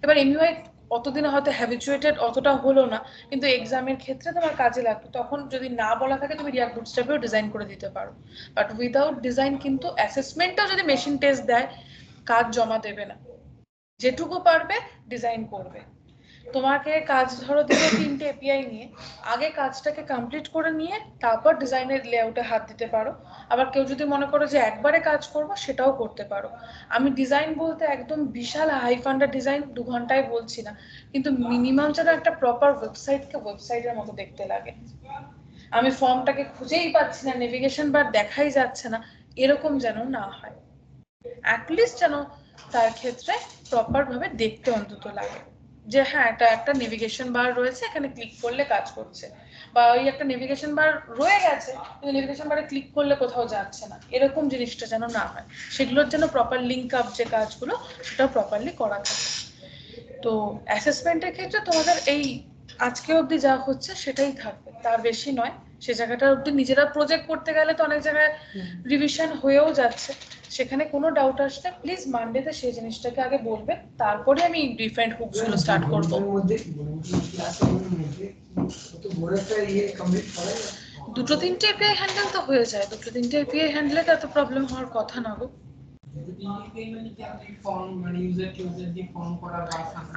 এবার এমইউআই অতদিনে হয়তো হ্যাবিচুয়েটেড অতটা হলো না, কিন্তু এক্সামের ক্ষেত্রে তোমার কাজে লাগবে, তখন যদি না বলা থাকে তুমি রিঅ্যাক্ট বুটস্ট্র্যাপেও ডিজাইন করে দিতে পারো। বাট উইদাউট ডিজাইন কিন্তু অ্যাসেসমেন্টও যদি মেশিন টেস্ট দেয় কাজ জমা দেবে না, যেটুকু পারবে ডিজাইন করবে। তোমাকে কাজ ধরো দিলে 3টে এপিআই নিয়ে, আগে কাজটাকে কমপ্লিট করে নিয়ে তারপর ডিজাইনের লেআউটে হাত দিতে পারো। আবার কেউ যদি মনে করো যে একবারে কাজ করব সেটাও করতে পারো। আমি ডিজাইন বলতে একদম বিশাল হাই ফান্ডার ডিজাইন 2 ঘন্টায় বলছি না, কিন্তু মিনিমাম যেন একটা প্রপার ওয়েবসাইটকে ওয়েবসাইটের মতো দেখতে লাগে। আমি ফর্মটাকে খুঁজেই পাচ্ছি না, নেভিগেশন বার দেখাই যাচ্ছে না, এরকম যেন না হয়। অ্যাটলিস্ট যেন তার ক্ষেত্রে প্রপার ভাবে দেখতে অন্তত লাগে যে হ্যাঁ এটা একটা নেভিগেশন বার রয়েছে, এখানে ক্লিক করলে কাজ করছে, বা ওই একটা নেভিগেশন বার রয়ে গেছে কিন্তু নেভিগেশন বারে ক্লিক করলে কোথাও যাচ্ছে না, এরকম জিনিসটা যেন না হয়। সেগুলোর জন্য প্রপার লিঙ্ক আপ যে কাজগুলো সেটাও প্রপারলি করা থাকে। তো অ্যাসেসমেন্টের ক্ষেত্রে তোমাদের এই আজকে অবধি যা হচ্ছে সেটাই থাকবে, তার বেশি নয়। সে জায়গাটা অবধি নিজেরা প্রজেক্ট করতে গেলে তো অনেক জায়গায় রিভিশন হয়েও যাচ্ছে, সেখানে কোনো ডাউট আসলে প্লিজ মানডেতে সেই জিনিসটাকে আগে বলবে, তারপরে আমি ডিফারেন্ট হুকসগুলো স্টার্ট করব। দুটো তিনটে এপিআই হ্যান্ডেল তো হয়ে যায়, দুটো তিনটে এপিআই হ্যান্ডেলে তো এত প্রবলেম হওয়ার কথা না গো।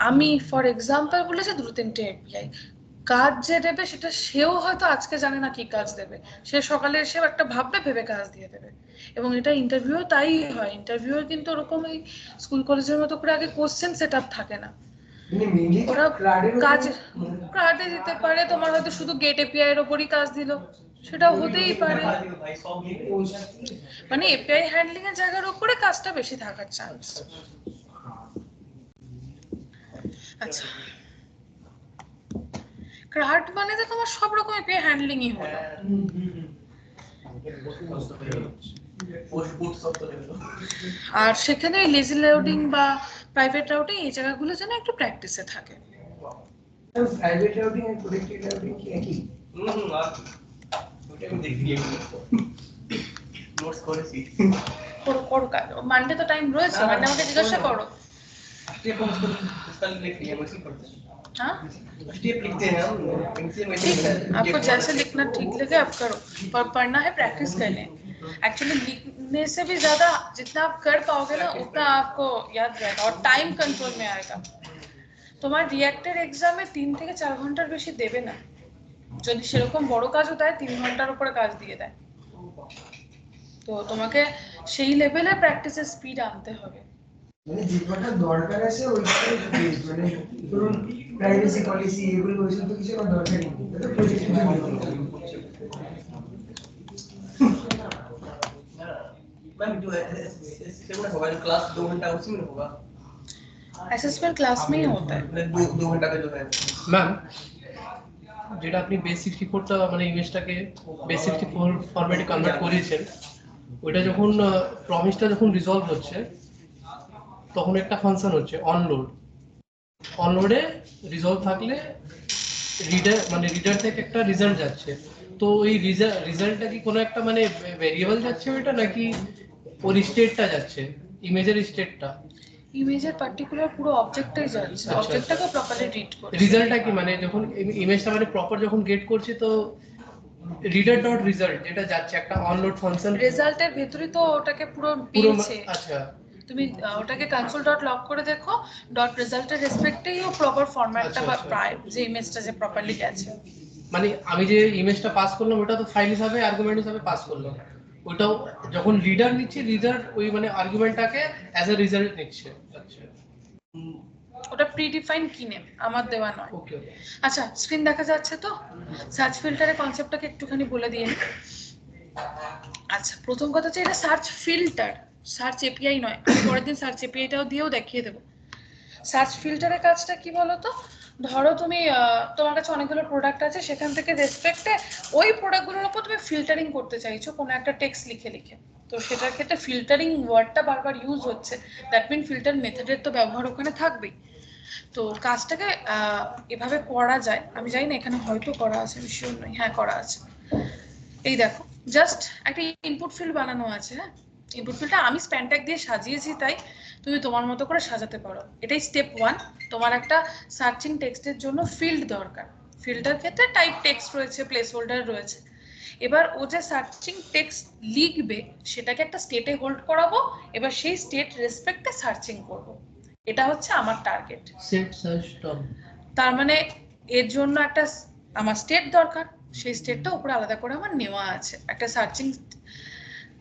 আমি ফর এক্সাম্পল বলেছি 2-3টে এপিআই, কাজ যে দেবে সেটা সেও হয়তো আজকে জানে না কি কাজ দেবে, সে সকালে এসে একটা ভাববে ভেবে কাজ দিয়ে দেবে। এবং এটা ইন্টারভিউ তাই হয়, ইন্টারভিউ কিন্তু ওরকম এই স্কুল কলেজের মতো করে আগে কোশ্চেন সেট আপ থাকে না, ওরা কাজ ক্রাডে দিতে পারে, তোমার হয়তো শুধু গেট এপিআই এর উপরই কাজ দিল, সেটাও হতেই পারে। মানে এপিআই হ্যান্ডলিং এর জায়গার উপরে কাজটা বেশি থাকার চান্স। আচ্ছা ক্রাড মানে তো তোমার সব রকম এপিআই হ্যান্ডলিংই হলো, আর সেখানে লেজি লোডিং বা প্রাইভেট রাউটিং এই জায়গাগুলো যেন একটু প্র্যাকটিসে থাকে। প্রাইভেট রাউটিং আর প্রোটেক্টেড রাউটিং কি একই? ওটা আমি দেখি নোটস করেছি। করো কাজ, মানডে তো টাইম রয়েছে, মানে আমাকে জিজ্ঞাসা করো। स्टेप हम उसका लिख लिया वैसे ही करते हैं। हाँ स्टेप लिखते हैं हम पेंसिल में ठीक है, आपको जैसे लिखना ठीक लगे आप करो, पर पढ़ना है प्रैक्टिस करने। एक्चुअली लिखने से भी ज्यादा जितना आप कर पाओगे ना उतना आपको याद रहेगा और टाइम कंट्रोल में आएगा। তোমার রিঅ্যাক্টের এক্সামে 3 থেকে 4 ঘন্টার বেশি দেবে না, যদি সেরকম বড় কাজও দেয় 3 ঘন্টার উপরে কাজ দিয়ে দেয়। তো তোমাকে সেই লেভেলে প্র্যাকটিসের স্পিড আনতে হবে। মানে যেটা দরকার আছে ওইটাই মানে ধরুন প্রাইভেসি পলিসি এগুলো ওইসব তো কিছু দরকার নেই, এটা প্রজেক্টের জন্য। मैम जो असेसमेंट होगा जो क्लास 2 घंटा उसी में होगा, असेसमेंट क्लास में ही होता है। मतलब 2 घंटा का जो है ম্যাম যেটা আপনি বেস 64টা মানে ইমেজটাকে বেস 64 ফরম্যাটে কনভার্ট করিয়েছেন, ওইটা যখন প্রমিসটা যখন রিজলভ হচ্ছে তখন একটা ফাংশন হচ্ছে অনলোড। অনলোডে রিজলভ থাকলে রিডার থেকে একটা রেজাল্ট যাচ্ছে, তো এই রেজাল্টটা কি কোনো একটা মানে ভেরিয়েবল যাচ্ছে ওইটা, নাকি ওর স্টেটটা যাচ্ছে, ইমেজের স্টেটটা? ইমেজের পার্টিকুলার পুরো অবজেক্টটাই যাচ্ছে, আচ্ছা, অবজেক্টটাকে প্রপারলি রিড করছে। রিজাল্টটা কি মানে যখন ইমেজটা মানে প্রপার যখন গেট করছে তো রিডার ডট রেজাল্ট যেটা যাচ্ছে একটা অনলোড ফাংশন, রেজাল্টের ভেতরে তো ওটাকে পুরো পুরো পেয়েছে। আচ্ছা তুমি ওটাকে কনসোল ডট লগ করে দেখো, ডট রেজাল্টের রেসপেক্টেই ও প্রপার ফরম্যাটটা বা প্রায় যে ইমেজটা যে প্রপারলি গেছে। মানে আমি যে ইমেজটা পাস করলাম ওটা তো ফাইল হিসাবে আর্গুমেন্ট হিসাবে পাস করলাম, ওটাও যখন রিডার নিচ্ছে রিডার ওই মানে আর্গুমেন্টটাকে অ্যাজ আ রেজাল্ট নিচ্ছে। আচ্ছা ওটা প্রিডিফাইন কি নেম, আমার দেওয়া নয়। ওকে ওকে আচ্ছা স্ক্রিন দেখা যাচ্ছে তো? সার্চ ফিল্টারের কনসেপ্টটাকে একটুখানি বলে দিই। আচ্ছা প্রথম কথা হচ্ছে এটা সার্চ ফিল্টার, সার্চ এপিআই নয়। আমি পরের দিন সার্চ এপিআইটাও দিয়েও দেখিয়ে দেবো। সার্চ ফিল্টারের কাজটা কি বলতো, ধরো তুমি তোমার কাছে অনেকগুলো প্রোডাক্ট আছে, সেখান থেকে রেসপেক্টে ওই প্রোডাক্টগুলোর উপর তুমি ফিল্টারিং করতে চাইছো কোনো একটা টেক্সট লিখে লিখে, তো সেটার ক্ষেত্রে ফিল্টারিং ওয়ার্ডটা বারবার ইউজ হচ্ছে, দ্যাট মিন ফিল্টার মেথডের তো ব্যবহার ওখানে থাকবেই। তো কাজটাকে এভাবে করা যায়, আমি জানি না এখানে হয়তো করা আছে, আমি শিওর নই, হ্যাঁ করা আছে। এই দেখো জাস্ট একটা ইনপুট ফিল্ড বানানো আছে। হ্যাঁ ইনপুট ফিল্ডটা আমি স্প্যান ট্যাগ দিয়ে সাজিয়েছি, তাই তুমি তোমার মতো করে সাজাতে পারো। এটাই স্টেপ 1। তোমার একটা সার্চিং টেক্সটের জন্য ফিল্ড দরকার। ফিল্ডের ক্ষেত্রে টাইপ টেক্সট রয়েছে, প্লেস হোল্ডার রয়েছে। এবার ও যে সার্চিং টেক্সট লিখবে সেটাকে একটা স্টেটে হোল্ড করাবো, এবার সেই স্টেট রেসপেক্টে সার্চিং করব। এটা হচ্ছে আমার টার্গেট। সেট সার্চ টপ, তার মানে এর জন্য একটা আমার স্টেট দরকার, সেই স্টেটটা উপরে আলাদা করে আমার নেওয়া আছে। একটা সার্চিং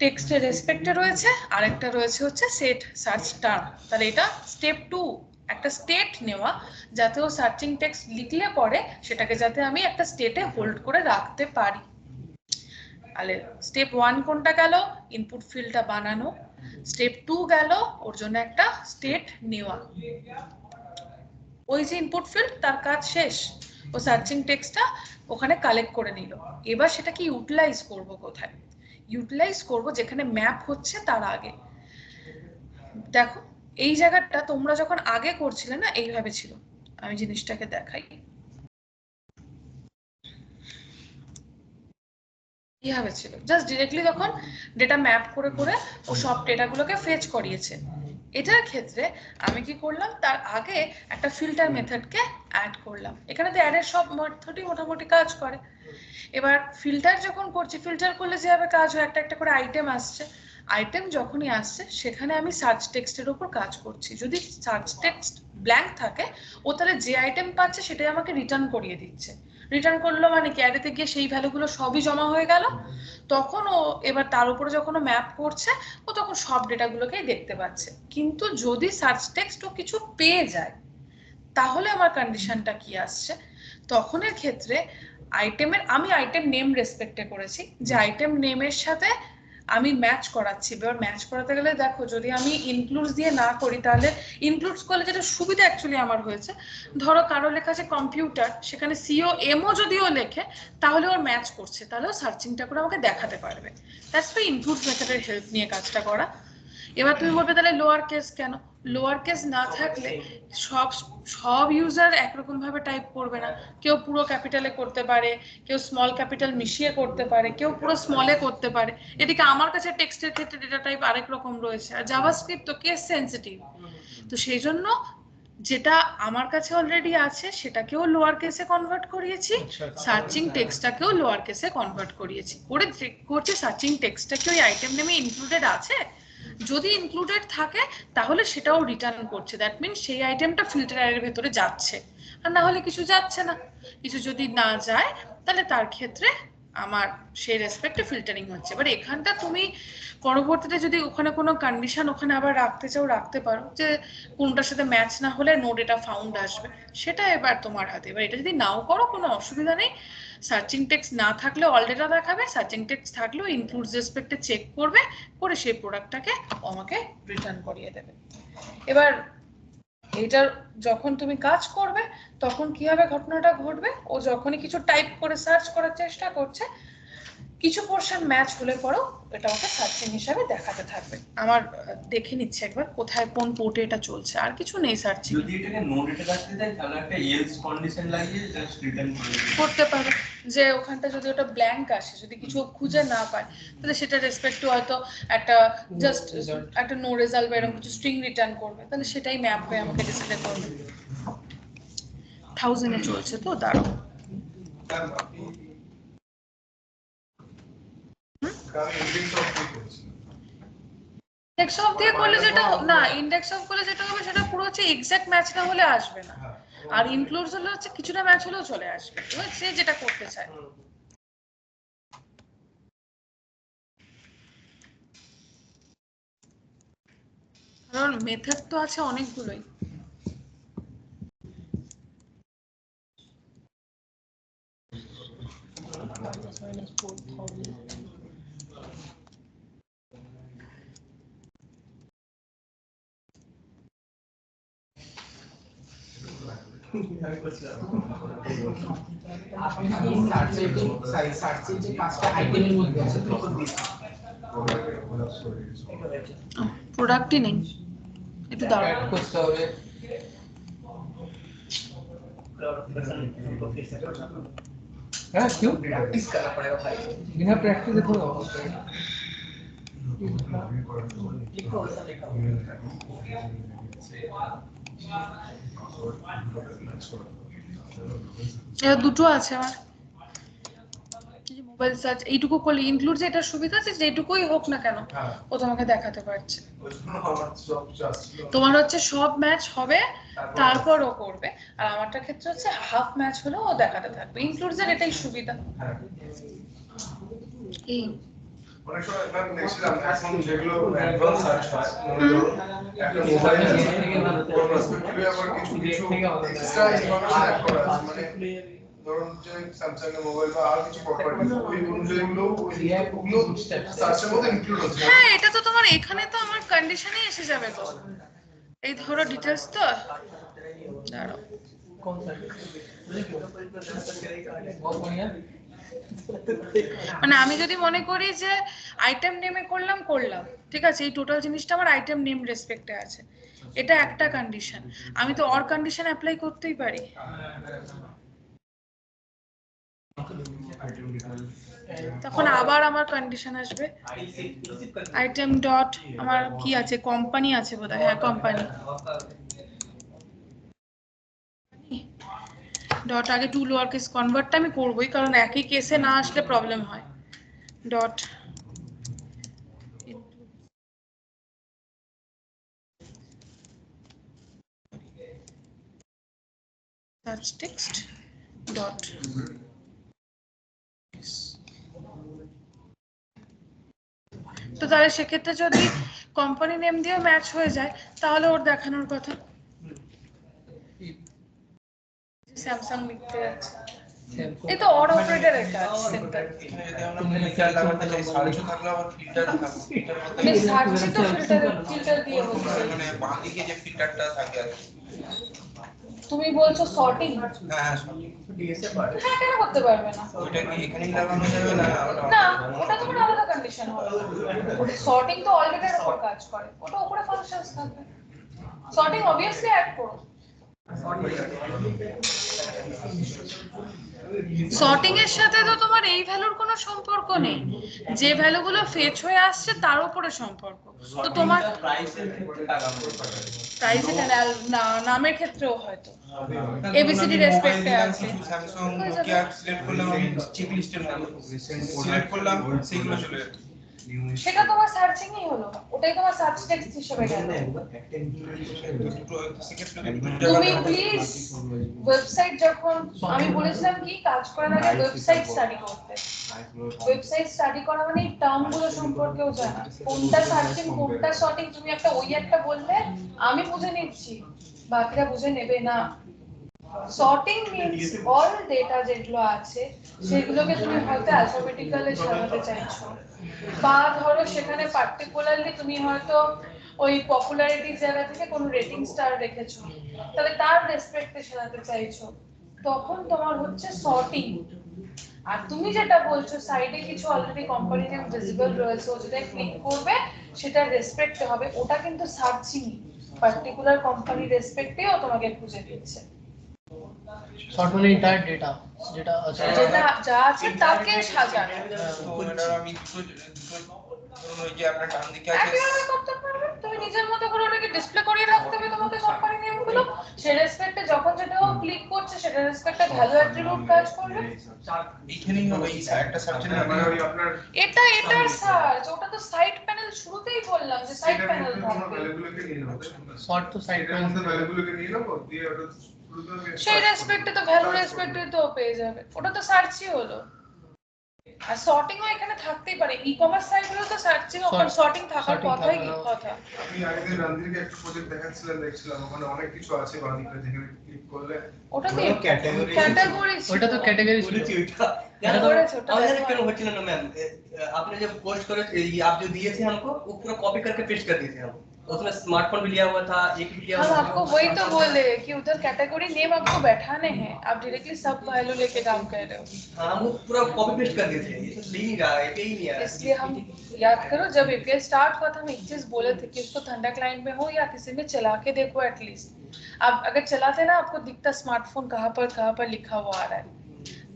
টেক্সটের রেসপেক্টে রয়েছে, আর একটা রয়েছে হচ্ছে সেট সার্চ টার্ম। তাহলে এটা স্টেপ 2, একটা স্টেট নেওয়া, যাতে ও সার্চিং টেক্সট লিখলে পরে সেটাকে যাতে আমি একটা স্টেটে হোল্ড করে রাখতে পারি। তাহলে স্টেপ 1 কোনটা গেল, ইনপুট ফিল্ডটা বানানো। স্টেপ 2 গেল ওর জন্য একটা স্টেট নেওয়া। ওই যে ইনপুট ফিল্ড তার কাজ শেষ, ও সার্চিং টেক্সটটা ওখানে কালেক্ট করে নিল। এবার সেটাকে ইউটিলাইজ করব কোথায়? ইউটিলাইজ করব যেখানে ম্যাপ হচ্ছে তার আগে। দেখো এই জায়গাটা তোমরা যখন আগে করছিলে না এইভাবে ছিল, আমি জিনিসটাকে দেখাই। এইভাবে ছিল, জাস্ট ডিরেক্টলি যখন ডেটা ম্যাপ করে করে ও সব ডেটাগুলোকে ফেচ করিয়েছে। এটার ক্ষেত্রে আমি কি করলাম, তার আগে একটা ফিল্টার মেথডকে অ্যাড করলাম। এখানে তো অ্যাডের সব মেথডই মোটামুটি কাজ করে। এবার ফিল্টার যখন করছি, ফিল্টার করলে যেভাবে কাজ হয়, একটা একটা করে আইটেম আসছে, আইটেম যখনই আসছে সেখানে আমি সার্চ টেক্সটের উপর কাজ করছি। যদি সার্চ টেক্সট ব্ল্যাঙ্ক থাকে ও তাহলে যে আইটেম পাচ্ছে সেটাই আমাকে রিটার্ন করিয়ে দিচ্ছে। রিটার্ন করলো মানে কি, অ্যারেতে গিয়ে সেই ভ্যালুগুলো সবই জমা হয়ে গেল। তখন ও এবার তার উপরে যখন ও ম্যাপ করছে ও তখন সব ডেটাগুলোকেই দেখতে পাচ্ছে। কিন্তু যদি সার্চ টেক্সট ও কিছু পেয়ে যায় তাহলে আমার কন্ডিশনটা কি আসছে, তখনের ক্ষেত্রে আইটেমের আমি আইটেম নেম রেসপেক্টে করেছি, যে আইটেম নেমের সাথে আমি ম্যাচ করাচ্ছি। এবার ম্যাচ করাতে গেলে দেখো যদি আমি ইনক্লুডস দিয়ে না করি, তাহলে ইনক্লুডস করলে যেটা সুবিধা অ্যাকচুয়ালি আমার হয়েছে, ধরো কারো লেখা আছে কম্পিউটার, সেখানে সিও এমও যদিও লেখে তাহলে ওর ম্যাচ করছে, তাহলে ও সার্চিংটা করে আমাকে দেখাতে পারবে। দ্যাটস ওয়াই ইনক্লুড মেথডের হেল্প নিয়ে কাজটা করা। এবার তুমি বলবে তাহলে লোয়ার কেস কেন? লোয়ার কেস না থাকলে সব ইউজার একরকম ভাবে টাইপ করবে না। কেউ পুরো ক্যাপিটালে করতে পারে, কেউ স্মল ক্যাপিটাল মিশিয়ে করতে পারে, কেউ পুরো স্মলে করতে পারে। এদিকে আমার কাছে টেক্সটের ক্ষেত্রে ডেটা টাইপ আরেক রকম রয়েছে, আর জাভাস্ক্রিপ্ট তো কেস সেন্সিটিভ। তো সেই জন্য যেটা আমার কাছে অলরেডি আছে সেটাকেও লোয়ার কেসে কনভার্ট করিয়েছি, সার্চিং টেক্সটটাকেও লোয়ার কেসে কনভার্ট করিয়েছি। করে চেক করছি সার্চিং টেক্সটটা কি ওই আইটেম নেমে ইনক্লুডেড আছে। যদি ইনক্লুডেড থাকে তাহলে সেটাও রিটার্ন করছে, দ্যাট মিন সেই আইটেমটা ফিল্টার অ্যারের ভেতরে যাচ্ছে। আর না হলে কিছু যাচ্ছে না। কিছু যদি না যায় তাহলে তার ক্ষেত্রে আমার সেই রেসপেক্টে ফিল্টারিং হচ্ছে। এবার এখানটা তুমি পরবর্তীতে যদি ওখানে কোনো কন্ডিশন ওখানে আবার রাখতে চাও রাখতে পারো, যে কোনটার সাথে ম্যাচ না হলে নো ডেটা ফাউন্ড আসবে, সেটা এবার তোমার হাতে। এবার এটা যদি নাও করো কোনো অসুবিধা নেই, সার্চিং টেক্সট না থাকলে অল ডেটা দেখাবে, সার্চিং টেক্সট থাকলেও ইনক্লুডস রেসপেক্টে চেক করবে, করে সেই প্রোডাক্টটাকে আমাকে রিটার্ন করিয়ে দেবে। এবার এইটার যখন তুমি কাজ করবে তখন কি হবে, ঘটনাটা ঘটবে, ও যখনই কিছু টাইপ করে সার্চ করার চেষ্টা করছে, কিছু পোরশন ম্যাচ হলে পরেও এটা ওকে সার্চিং হিসাবে দেখাতে থাকবে। আমার দেখে নিচ্ছে একবার কোথায় কোন পোর্টে এটা চলছে, আর কিছু নেই সার্চিং। যদি এটাকে নো ডেটা রাখতে দেয় তাহলে একটা এলস কন্ডিশন লাগিয়ে জাস্ট রিটার্ন করে দিবে। করতে পারে যে ওখানটা যদি ওটা ব্ল্যাঙ্ক আসে, যদি কিছু খুঁজে না পায়, তাহলে সেটা রেসপেক্ট টু হয়তো একটা জাস্ট একটা নো রেজাল্ট বা এরকম কিছু স্ট্রিং রিটার্ন করবে, তাহলে সেটাই ম্যাপ হয়ে আমাকে ডিসপ্লে করবে। 1000 এ চলছে তো, দাঁড়াও ইন্ডেক্স অফ দিয়ে করলে যেটা না, ইন্ডেক্স অফ করলে যেটা হবে সেটা পুরো হচ্ছে এক্সাক্ট ম্যাচ না হলে আসবে না, আর ইনক্লুডস হলে হচ্ছে কিছুটা ম্যাচ হলেও চলে আসবে, এবার সে যেটা করতে চায়। কারণ মেথড তো আছে অনেকগুলোই। সার্চের যে 5টা আইটেমের মধ্যে আছে তখন প্রোডাক্টই নেই, একটু দাঁড়াও অ্যাড করতে হবে। हाँ क्यों प्रैक्टिस करना पड़ेगा भाई, बिना प्रैक्टिस देखो लिखो ऐसा लिखो। এবার দুটো আছে আমার মোবাইল সার্চ, এইটুকু করলে ইনক্লুড, এটা সুবিধা আছে যেটুকুই হোক না কেন ও তোমাকে দেখাতে পারছে। তোমার হচ্ছে সব ম্যাচ হবে তারপর ও করবে, আর আমারটার ক্ষেত্রে হচ্ছে হাফ ম্যাচ হলে ও দেখাতে থাকবে। ইনক্লুডস এর এটাই সুবিধা। এই অনেক সময় ম্যাম দেখছিলাম এখন যেগুলো অ্যাডভান্স সার্চ হয়, একটা মোবাইল থেকে আবার কিছু কিছু এক্সট্রা ইনফরমেশন অ্যাড করা আছে, মানে ধরুন যে স্যামসাং এর মোবাইল বা আর কিছু প্রপার্টি ওই অনুযায়ীগুলো ওগুলো সার্চের মধ্যে ইনক্লুড হচ্ছে। হ্যাঁ, এটা তো তোমার এখানে তো আমার কন্ডিশনে এসে যাবে তো, এই ধরো ডিটেইলস তো দাঁড়াও कौन सा बहुत बढ़िया। মানে আমি যদি মনে করি যে আইটেম নেমে করলাম, ঠিক আছে, এই টোটাল জিনিসটা আমার আইটেম নেম রেসপেক্টে আছে, এটা একটা কন্ডিশন, আমি তো অর কন্ডিশন অ্যাপ্লাই করতেই পারি। তখন আবার আমার কন্ডিশন আসবে, আইটেম ডট আমার কি আছে, কোম্পানি আছে বোধহয়, হ্যাঁ কোম্পানি ডট আগে টু লোয়ার কেস কনভার্টটা আমি করবই, কারণ একই কেসে না আসলে প্রবলেম হয়। ডট search text dot তো তাহলে সেক্ষেত্রে যদি কোম্পানি নেম দিয়ে ম্যাচ হয়ে যায় তাহলে ওর দেখানোর কথা স্যামসাং লিখতে যাচ্ছে, এই তো অর অপারেটরের কাজ সেন্টার। তুমি ফিল্টার লাগাতে চাই, সার্চ থাকলে আবার ফিল্টার থাকবে, মানে সার্চ তো ফিল্টার দিয়ে হচ্ছে, মানে বাঁদিকে যে ফিল্টারটা থাকে আর তুমি বলছো সর্টিং, হ্যাঁ হ্যাঁ কেন করতে পারবে না, ওইটা কি এখানেই লাগানো যাবে না? না ওটা তোমার আলাদা কন্ডিশন হবে, সর্টিং তো অলরেডি এর উপর কাজ করে, ওটা উপরে ফাংশনস থাকবে, সর্টিং অবভিয়াসলি অ্যাড করো। সর্টিং এর সাথে তো তোমার এই ভ্যালুর কোনো সম্পর্ক নেই, যে ভ্যালুগুলো ফেচ হয়ে আসছে তার উপরে সম্পর্ক। তো তোমার প্রাইসের ক্ষেত্রে লাগানো প্রাইসে না, নামের ক্ষেত্রেও হয়তো এবিসিডি রেসপেক্টে আছে, স্যামসাং নোকিয়া সিলেক্ট করলাম, আমি চেক লিস্টের মধ্যে সিলেক্ট করলাম, সেগুলো চলে যাবে। সেটা তোমার সার্চিংই হলো, ওটাই তোমার সার্চ টেক্সট হিসেবে গেল। তুমি প্লিজ ওয়েবসাইট যখন আমি বলেছিলাম কি কাজ করার আগে ওয়েবসাইট স্টাডি করতে, ওয়েবসাইট স্টাডি করা মানে এই টার্ম গুলো সম্পর্কেও জানা, কোনটা সার্চিং কোনটা সর্টিং, তুমি একটা ওই একটা বললে আমি বুঝে নিচ্ছি বাকিরা বুঝে নেবে না, সর্টিং মিন্স অল ডেটা যেগুলো আছে সেগুলোকে তুমি হয়তো অ্যালফাবেটিক্যালি সাজাতে চাইছো, বা ধরো সেখানে পার্টিকুলারলি তুমি হয়তো ওই পপুলারিটির জায়গা থেকে কোনো রেটিং স্টার রেখেছো, তাহলে তার রেসপেক্টে সাজাতে চাইছো, তখন তোমার হচ্ছে সর্টিং। আর তুমি যেটা বলছো সাইডে কিছু অলরেডি কোম্পানি নেম ভিজিবল রয়েছে, ও যেটা ক্লিক করবে সেটা রেসপেক্টে হবে, ওটা কিন্তু সার্চিং পার্টিকুলার কোম্পানি রেসপেক্টেও তোমাকে খুঁজে দিচ্ছে। শর্ট মানে এন্টায়ার ডেটা যেটা আছে, যেটা যা আছে তাকে সাজানো। তো ম্যাডাম আমি ধরুন ওই যে আপনার ডান দিকে আছে একেবারে করতে পারবে, তুমি নিজের মতো করে ওটাকে ডিসপ্লে করিয়ে রাখতে হবে তোমাকে কোম্পানি নেমগুলো, সে রেসপেক্টে যখন যেটা ক্লিক করছে সেটা রেসপেক্টে ভ্যালু অ্যাট্রিবিউট কাজ করবে। এইখানেই হবে এই একটা সার্চের মানে ওই আপনার এটার সার্চ, ওটা তো সাইড প্যানেল শুরুতেই বললাম যে সাইড প্যানেল থাকবে, ভ্যালুগুলোকে নিয়ে নেব শর্ট তো সাইড এর মধ্যে ভ্যালুগুলোকে নিয়ে নেব দিয়ে ওটা সেই রেসপেক্টে তো ভ্যালু রেসপেক্টে তো পেয়ে যাবে, ওটা তো সার্চই হলো। আর সর্টিং ও এখানে থাকতেই পারে, ই কমার্স সাইট হলো তো সার্চিং ওখানে সর্টিং থাকার কথাই কি কথা। আমি আগে রান্দিকে একটা প্রজেক্ট দেখাচ্ছিলাম, দেখছিলাম ওখানে অনেক কিছু আছে বাদিকটা যেখানে ক্লিক করলে ওটা কি ক্যাটাগরি ক্যাটাগরি, ওটা তো ক্যাটাগরি ছিল। बोली थी उठा আমাদের কেন হচ্ছে না ম্যাম, आपने जब पोस्ट करे ये आप जो दिए थे हमको वो पूरा कॉपी करके पेस्ट कर दिए थे हम, उसमें स्मार्टफोन भी लिया हुआ था, एक भी लिया हम हुआ था। आपको वही तो बोले कि उधर कैटेगरी नेम आपको बैठाने हैं, आप डायरेक्टली सब वैल्यू लेके काम कर रहे हो। हाँ हम वो पूरा कॉपी पेस्ट कर दिए थे, ये तो ले नहीं रहा है, ये ही नहीं आ रहा है। इसलिए हम याद करो जब एपीआई स्टार्ट हुआ था हम एक चीज बोले थे कि उसको ठंडा क्लाइंट में हो या किसी में चला के देखो एटलीस्ट। अब अगर चलाते ना आपको दिखता स्मार्टफोन कहाँ पर लिखा हुआ आ रहा है,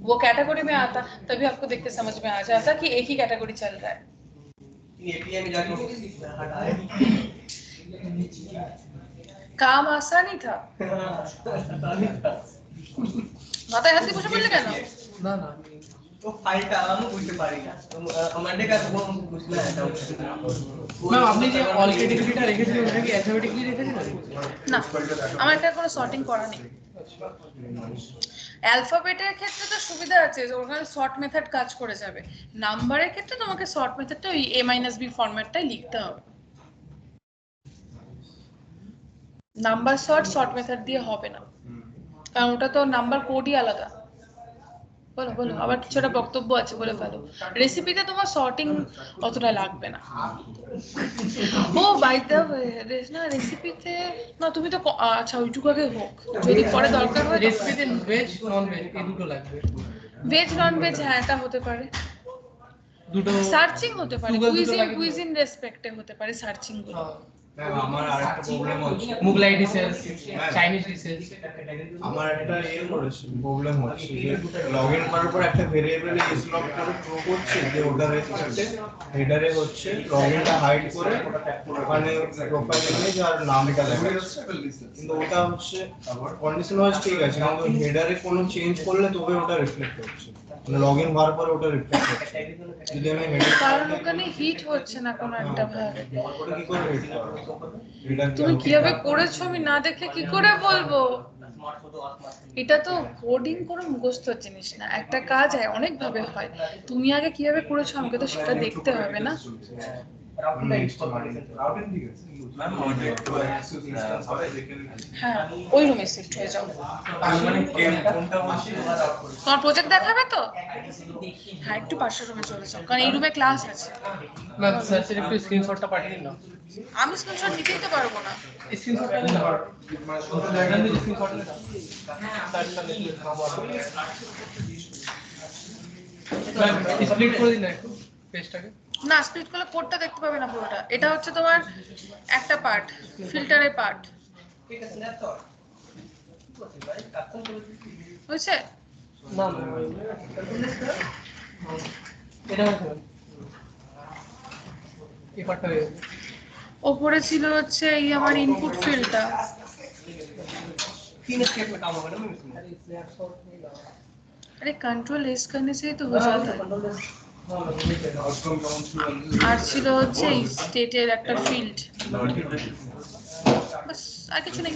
वो कैटेगरी में आता, तभी आपको देख के समझ में आ जाता कि एक ही कैटेगरी चल रहा है। एपीआई में जाके हटाए काम आसान ही था। মাথায় হাত দিয়ে বসে পড়লে কেন? না না तो फाइलটা আমি বুঝতে পারি না, আমাদের কাছে वो বুঝতে না এটা ম্যাম আপনি যে অল ক্যাটাগরিটা রেখেছিলেন ওটা কি অ্যালফাবেটিক্যালি রেখেছিলেন? না, আমার এটা কোনো সর্টিং করা নেই। অ্যালফাবেটের ক্ষেত্রে তো সুবিধা আছে যে ওখানে সর্ট মেথড কাজ করে যাবে, নাম্বারের ক্ষেত্রে তোমাকে সর্ট মেথডটা ওই a-b ফরম্যাটটাই লিখতে হবে। নাম্বার সর্ট মেথড দিয়ে হবে না, কারণ ওটা তো নাম্বার কোডই আলাদা। বলো বলো আবার কিছু একটা বক্তব্য আছে বলে ফেলো। রেসিপিতে তোমার সর্টিং অতটা লাগবে না। ও বাই দ্য ওয়ে না রেসিপিতে না, তুমি তো আচ্ছা ওইটুকু আগে হোক, যদি পরে দরকার হয়। রেসিপিতে ভেজ নন ভেজ এই দুটো লাগবে। ভেজ নন ভেজ হ্যাঁ এটা হতে পারে, দুটো সার্চিং হতে পারে, Google দুটো লাগে। কুইজিন রেসপেক্টে হতে পারে সার্চিং গুলো। ম্যাম আমার আরেকটা প্রবলেম হচ্ছে মুগলাই ডিশেস, চাইনিজ ডিশেস। আমার একটা প্রবলেম হচ্ছে যে লগইন করার পর একটা ভেরিয়েবল ইজ লক করে থ্রো করছে যে ওটা রেজিস্টারে হেডারে হচ্ছে লগইনটা হাইড করে ওখানে প্রোফাইল ইমেজ আর নামটা দেখাচ্ছে, কিন্তু ওটা হচ্ছে কন্ডিশন ওয়াইজ ঠিক আছে, কিন্তু হেডারে কোনো চেঞ্জ করলে তবে ওটা রিফ্লেক্ট হচ্ছে, মানে লগইন হওয়ার পরে ওটা রিফ্লেক্ট হচ্ছে। যদি আমি হেডার কারণ ওখানে হিট হচ্ছে না কোনো একটা ভাবে। ওটা কি করে হিট করব? তুমি কিভাবে করেছো আমি না দেখে কি করে বলবো? এটা তো কোডিং করে মুখস্থ জিনিস না, একটা কাজ হয় অনেক ভাবে হয়, তুমি আগে কিভাবে করেছো আমাকে তো সেটা দেখতে হবে না। ম্যাম ওটা একটু হ্যাঁ ওই রুমে শিফট হয়ে যাও। মানে কোনটা বলছি তোমার প্রজেক্ট দেখাবে তো? হ্যাঁ একটু পাশের রুমে চলে যাও, কারণ এই রুমে ক্লাস আছে। ম্যাম স্যার একটু স্ক্রিনশটটা পাঠিয়ে দিন না। আমি স্ক্রিনশট নিতেই তো পারবো না। স্ক্রিনশটটা নিন না। ম্যাম স্ক্রিনশট নিন। ম্যাম স্প্লিট করে দিন না একটু পেজটাকে। না স্প্লিট করলে কোডটা দেখতে পাবে না পুরোটা, এটা হচ্ছে তোমার একটা পার্ট, ফিল্টারের পার্ট হয়েছে। না না এটা হচ্ছে এই পার্টটা হয়ে গেছে। ওপরে ছিল হচ্ছে এই আমার ইনপুট ফিল্ডটা, 3 स्टेप में काम होगा ना मैम इसमें। अरे कंट्रोल एस करने से ही तो हो जाता है। আর ছিল হচ্ছে এই স্টেটের একটা ফিল্ড, বাস আর কিছু নেই।